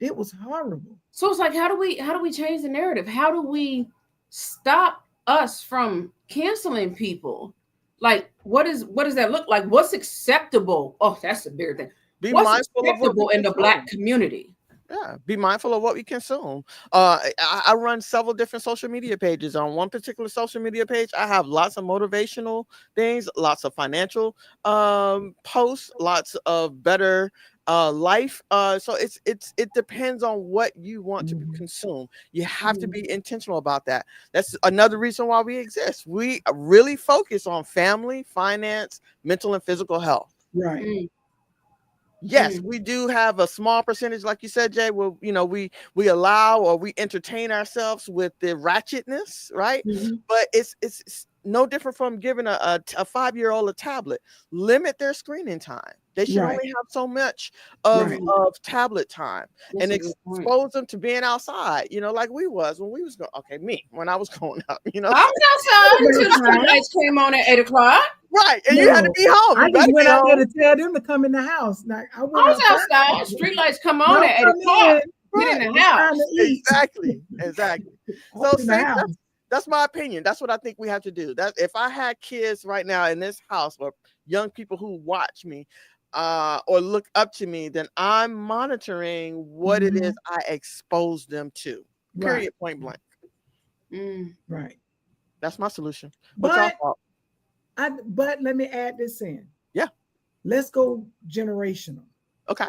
It was horrible. So it's like, how do we change the narrative? How do we stop us from canceling people? Like, what does that look like? What's acceptable? Oh, that's the bigger thing. What's acceptable in the Black community? Yeah, be mindful of what we consume. I run several different social media pages. On one particular social media page, I have lots of motivational things, lots of financial posts, lots of better life. So it depends on what you want to consume. You have to be intentional about that. That's another reason why we exist. We really focus on family, finance, mental and physical health. Right. Yes, we do have a small percentage, like you said, Jay, where we allow or we entertain ourselves with the ratchetness, right? But it's no different from giving a 5-year-old a tablet. Limit their screening time. They should only have so much of tablet time. That's and a good point. expose them to being outside, like we was when we was when I was growing up, I was outside until the street lights came on at 8 o'clock. Right, and you had to be home. I just went out there to tell them to come in the house. Like I was outside. Street lights come on at 8 o'clock. Get in the house. Exactly. So that's my opinion. That's what I think we have to do. That if I had kids right now in this house or young people who watch me or look up to me, then I'm monitoring what it is I expose them to. Period. Point blank. Right. That's my solution. But let me add this in. Yeah. Let's go generational. Okay.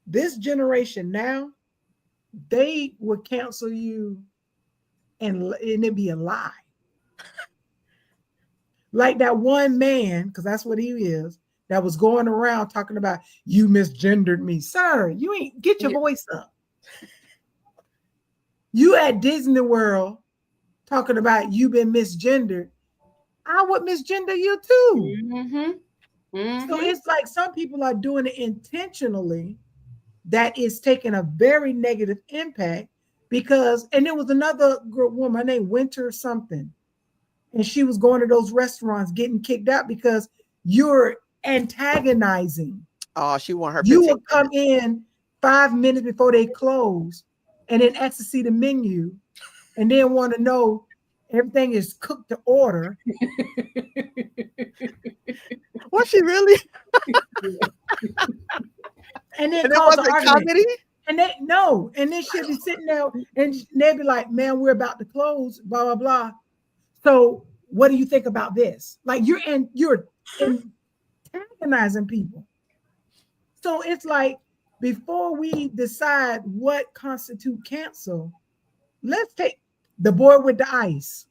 This generation now, they would cancel you and it'd be a lie. Like that one man, because that's what he is, that was going around talking about you misgendered me. Sir, you ain't get your voice up. You at Disney World talking about you been misgendered. I would misgender you too. So it's like some people are doing it intentionally that is taking a very negative impact because, and there was another woman named Winter something, and she was going to those restaurants getting kicked out because you're antagonizing. Oh, she want her. You will come in 5 minutes before they close and then ask to see the menu and then want to know everything is cooked to order. Was she really? And then it wasn't comedy? And then she'll be sitting there and they'll be like, man, we're about to close, blah, blah, blah. So what do you think about this? Like you're antagonizing people. So it's like, before we decide what constitute cancel, let's take the boy with the ice.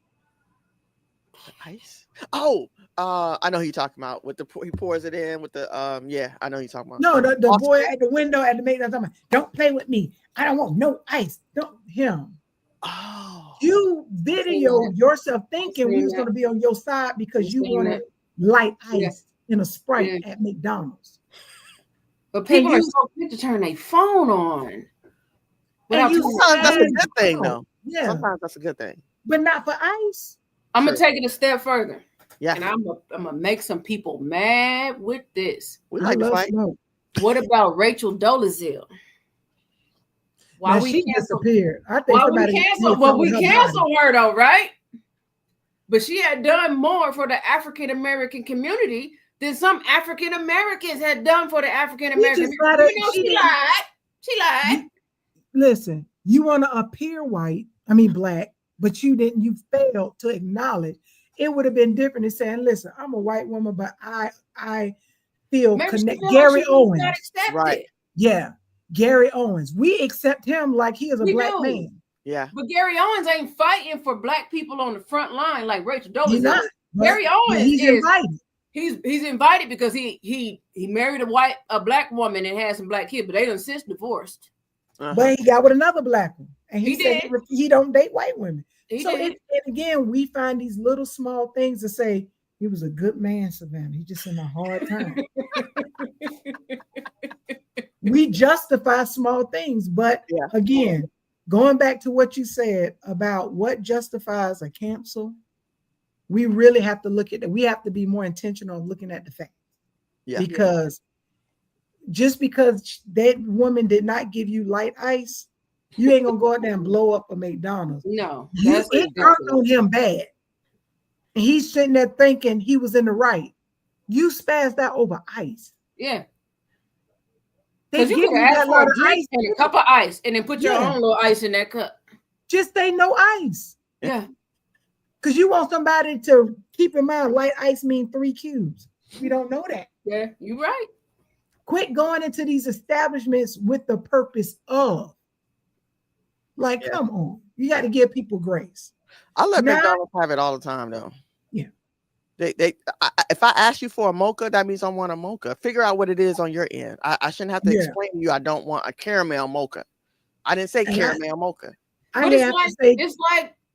The ice? Oh, I know who you're talking about. With he pours it in with the yeah, I know who you're talking about. No, the boy at the window at the maintenance. Don't play with me. I don't want no ice. Don't him. Oh, you video yourself thinking we was going to be on your side because you wanted light ice in a Sprite at McDonald's. But people are so quick to turn their phone on. Sometimes that's a good thing, though. Yeah, sometimes that's a good thing, but not for ice. I'm gonna take it a step further. Yeah, and I'm gonna make some people mad with this. We like to fight. What about Rachel Dolezal? Why she disappeared? I think we canceled her though, right? But she had done more for the African American community than some African Americans had done for the African American. She lied. Listen, you want to appear black, but you failed to acknowledge. It would have been different than saying, listen, I'm a white woman, but I feel connected. Gary Owens. Right. Yeah. Gary Owens. We accept him like he is a black man. Yeah. But Gary Owens ain't fighting for black people on the front line like Rachel Dolezal. Gary Owens he's invited. He's invited because he married a black woman and had some black kids, but they done since divorced. But he got with another black one. And he said did. he don't date white women. And again, we find these little small things to say, he was a good man, Savannah. He's just in a hard time. We justify small things. But again, going back to what you said about what justifies a cancel, we really have to look at it. We have to be more intentional looking at the facts. Yeah. Because just because that woman did not give you light ice, you ain't gonna go out there and blow up a McDonald's. No, it turned on him bad. And he's sitting there thinking he was in the right. You spazzed out over ice. Yeah. They Because give you could you ask that for lot a of drink ice. and a cup of ice, and then put your Yeah. own little ice in that cup. Just say no ice. Yeah. Because you want somebody to keep in mind light ice mean 3 cubes. We don't know that. Yeah, you're right. Quit going into these establishments with the purpose of. Like, Yeah. come on. You got to give people grace. I let Now- McDonald's have it all the time, though. Yeah. If I ask you for a mocha, that means I want a mocha. Figure out what it is on your end. I shouldn't have to Yeah. explain to you I don't want a caramel mocha. I didn't say And caramel mocha. I But may have to say,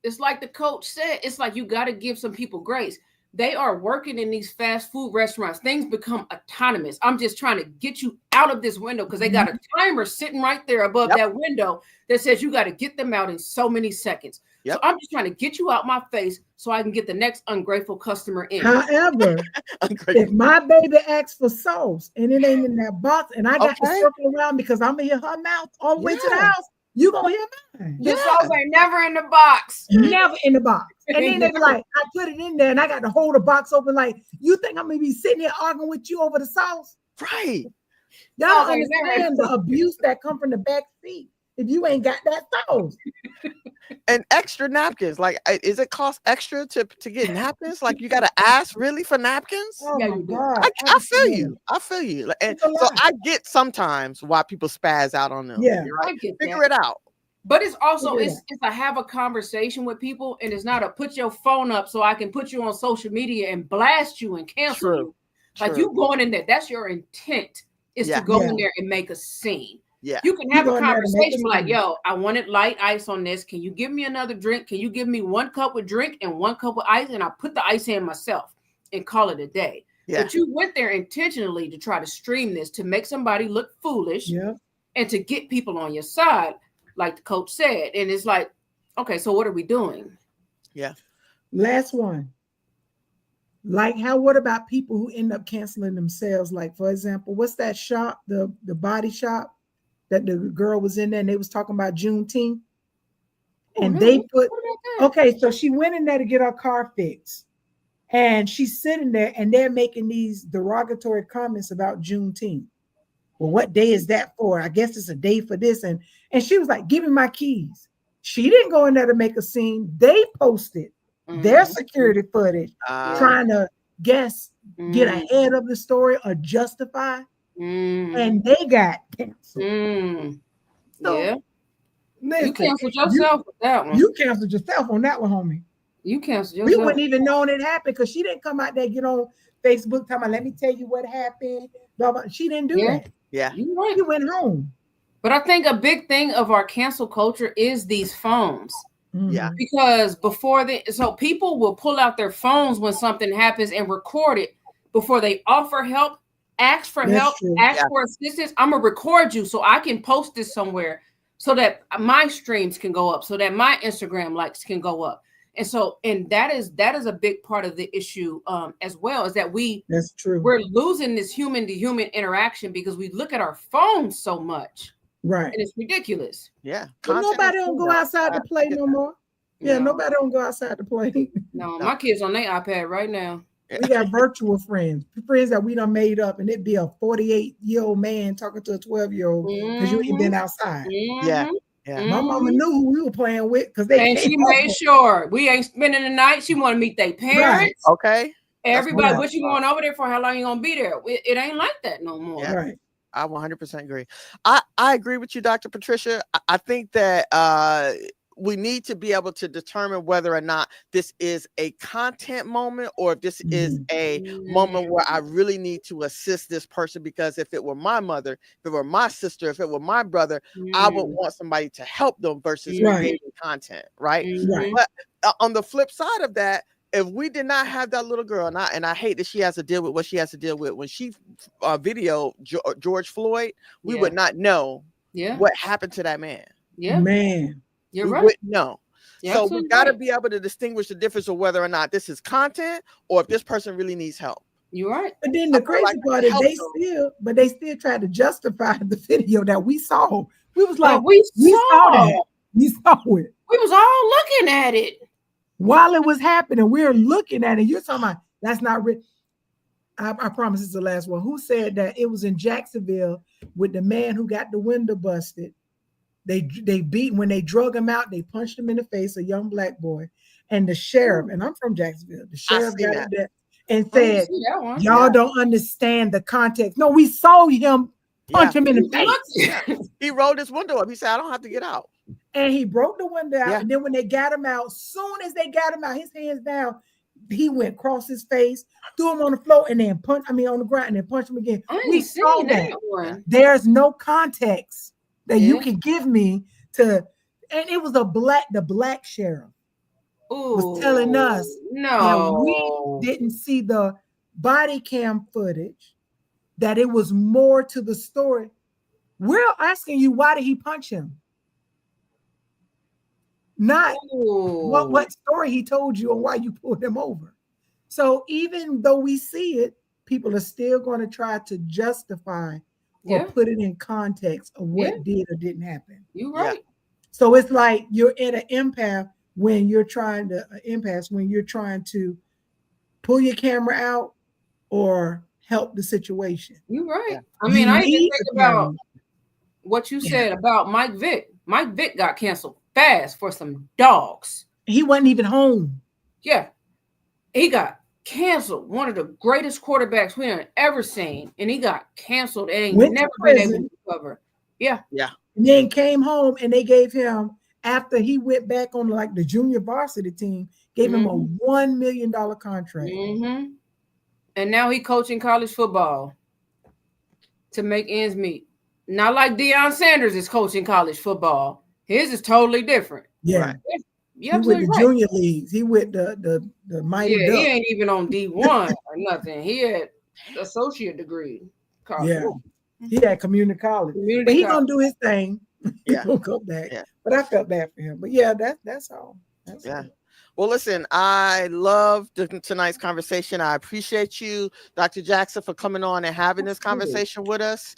it's like the coach said. It's like you got to give some people grace. They are working in these fast food restaurants. Things become autonomous. I'm just trying to get you out of this window because they got a timer sitting right there above Yep. that window that says you got to get them out in so many seconds. Yep. So I'm just trying to get you out my face so I can get the next ungrateful customer in. however, if my baby asks for sauce and it ain't in that box and I got to Okay. circle around because I'm going to hear her mouth all the way to the Yeah. house, you going to hear mine. Your sauce ain't never in the box. Never in the box. And then they be like, I put it in there and I got to hold the box open. Like, you think I'm going to be sitting here arguing with you over the sauce? Right. Y'all Oh, don't they never- understand the abuse that come from the back seat if you ain't got that sauce. And extra napkins. Like, is it cost extra to get napkins? Like, you got to ask really for napkins? Oh Yeah, my you do. God. I feel you. I feel you. And It's a so lot. I get sometimes why people spaz out on them. Yeah. You're right. I get Figure that. it out. But it's also Figure it it's a have a conversation with people, and it's not a put your phone up so I can put you on social media and blast you and cancel True. you. Like True. you going in there, that's your intent is Yeah. to go Yeah. in there and make a scene. Yeah. You can You have go a in there to make a conversation like, scene. yo, I wanted light ice on this. Can you give me another drink? Can you give me 1 cup with drink and 1 cup with ice? And I put the ice in myself and call it a day. Yeah. But you went there intentionally to try to stream this to make somebody look foolish Yeah. and to get people on your side, like the coach said. And it's like, okay, so what are we doing? Last one. Like, what about people who end up canceling themselves? Like, for example, what's that shop, the body shop that the girl was in there and they was talking about Juneteenth? And they put, What about that? okay, so she went in there to get her car fixed. And she's sitting there and they're making these derogatory comments about Juneteenth. Well, what day is that for? I guess it's a day for this. And she was like, give me my keys. She didn't go in there to make a scene. They posted their security footage trying to get ahead of the story or justify. And they got canceled. So, Yeah. listen, You canceled yourself with that one. You canceled yourself on that one, homie. You canceled We yourself. wouldn't even known it happened because she didn't come out there, get on Facebook talking about, let me tell you what happened. Blah, blah. She didn't do Yeah. that. Yeah. You're right. She went home. But I think a big thing of our cancel culture is these phones. Yeah. Because so people will pull out their phones when something happens and record it before they offer help, ask for That's help, true. ask Yeah. for assistance. I'm gonna record you so I can post this somewhere so that my streams can go up, so that my Instagram likes can go up. And that is a big part of the issue as well, is that That's true. we're losing this human to human interaction because we look at our phones so much, Right. and it's ridiculous. Yeah. But Content nobody is don't cool go now. outside to play no more. Yeah, No. nobody don't go outside to play. No, my kids on their iPad right now. We got virtual friends that we done made up, and it'd be a 48-year-old man talking to a 12-year-old because you ain't been outside. Yeah. Yeah. My mama knew who we were playing with because they And she came made over. sure we ain't spending the night. She want to meet their parents. Okay. Everybody, right. what you going over there for? How long you gonna be there? It ain't like that no more. Yeah. Right. I 100% agree. I agree with you, Dr. Patricia. I think that we need to be able to determine whether or not this is a content moment or if this is a moment where I really need to assist this person, because if it were my mother, if it were my sister, if it were my brother, I would want somebody to help them versus Right. creating content, right? Right. But on the flip side of that, if we did not have that little girl, and I hate that she has to deal with what she has to deal with when she videoed George Floyd, we would not know what happened to that man. Yeah, Man. you're We right. wouldn't know. You're So we absolutely got to right. be able to distinguish the difference of whether or not this is content or if this person really needs help. You're right. But then the I feel crazy like part it is they still tried to justify the video that we saw. We was like, we we saw saw that. We saw it. We was all looking at it. While it was happening, we're looking at it. You're talking about that's not real. I promise it's the last one. Who said that it was in Jacksonville with the man who got the window busted? They beat when they drug him out. They punched him in the face, a young black boy, and the sheriff. And I'm from Jacksonville. The sheriff got it there and said, "Y'all don't understand the context." No, we saw him punch him in the face. He rolled his window up. He said, "I don't have to get out." And he broke the window out. And then when they got him out, soon as they got him out, his hands down, he went across his face, threw him on the floor, and then on the ground, and then punched him again. We saw that. There's no context that you can give me to, and it was the black sheriff was telling us that we didn't see the body cam footage, that it was more to the story. We're asking you, why did he punch him? Not what story he told you and why you pulled him over. So even though we see it, people are still going to try to justify or put it in context of what did or didn't happen. You're right. So it's like you're at an impasse when you're trying to pull your camera out or help the situation. You're right. I mean, I even think about what you said about Mike Vick. Mike Vick got canceled fast for some dogs. He wasn't even home. Yeah. He got canceled. One of the greatest quarterbacks we have ever seen. And he got canceled and never been able to recover. Yeah. Yeah. And then came home and they gave him, after he went back on like the junior varsity team, gave him a $1 million contract. And now he coaching college football to make ends meet. Not like Deion Sanders is coaching college football. His is totally different. Yeah. Right. He with the junior leagues. He with the Mighty Ducks. He ain't even on D1 or nothing. He had associate degree. He had community college. But he's gonna do his thing. He's gonna come back. But I felt bad for him. But that's all. That's all. Well, listen, I love tonight's conversation. I appreciate you, Dr. Jackson, for coming on and having this conversation with us.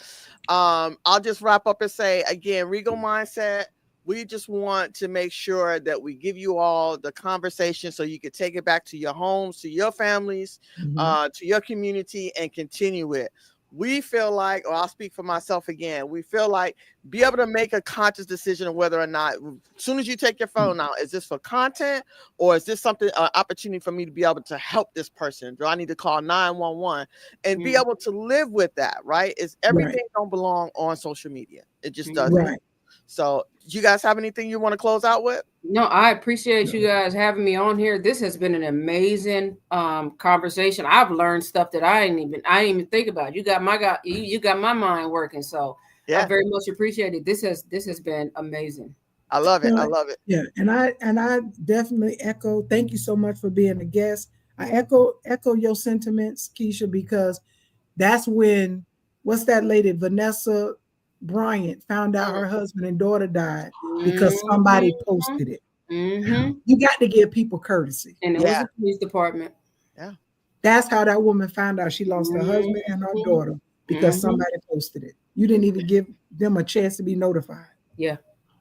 I'll just wrap up and say, again, Regal Mindset, we just want to make sure that we give you all the conversation so you can take it back to your homes, to your families, to your community, and continue it. We feel like, or I'll speak for myself again, we feel like be able to make a conscious decision of whether or not, as soon as you take your phone out, is this for content or is this something, an opportunity for me to be able to help this person? Do I need to call 911 and be able to live with that, right? Is everything don't belong on social media. It just doesn't. Right. So do you guys have anything you want to close out with? No, I appreciate you guys having me on here. This has been an amazing conversation. I've learned stuff that I didn't even think about. You got my mind working. So I very much appreciate it. This has been amazing. I love it. I love it. Yeah, and I definitely echo. Thank you so much for being a guest. I echo your sentiments, Keisha, because that's when what's that lady, Vanessa Bryant, found out her husband and daughter died because somebody posted it. You got to give people courtesy. And it was the police department. Yeah. That's how that woman found out she lost her husband and her daughter because somebody posted it. You didn't even give them a chance to be notified. Yeah.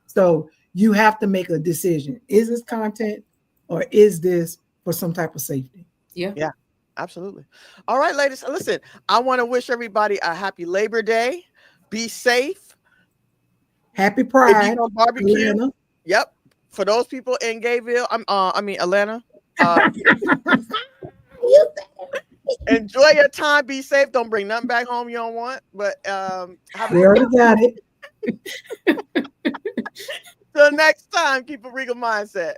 So you have to make a decision. Is this content or is this for some type of safety? Yeah. Yeah. Absolutely. All right, ladies. Listen, I want to wish everybody a happy Labor Day. Be safe. Happy Pride. If you barbecue. Atlanta. Yep. For those people in Gayville, Atlanta. Enjoy your time. Be safe. Don't bring nothing back home you don't want. But we already got it. Till next time, keep a Regal Mindset.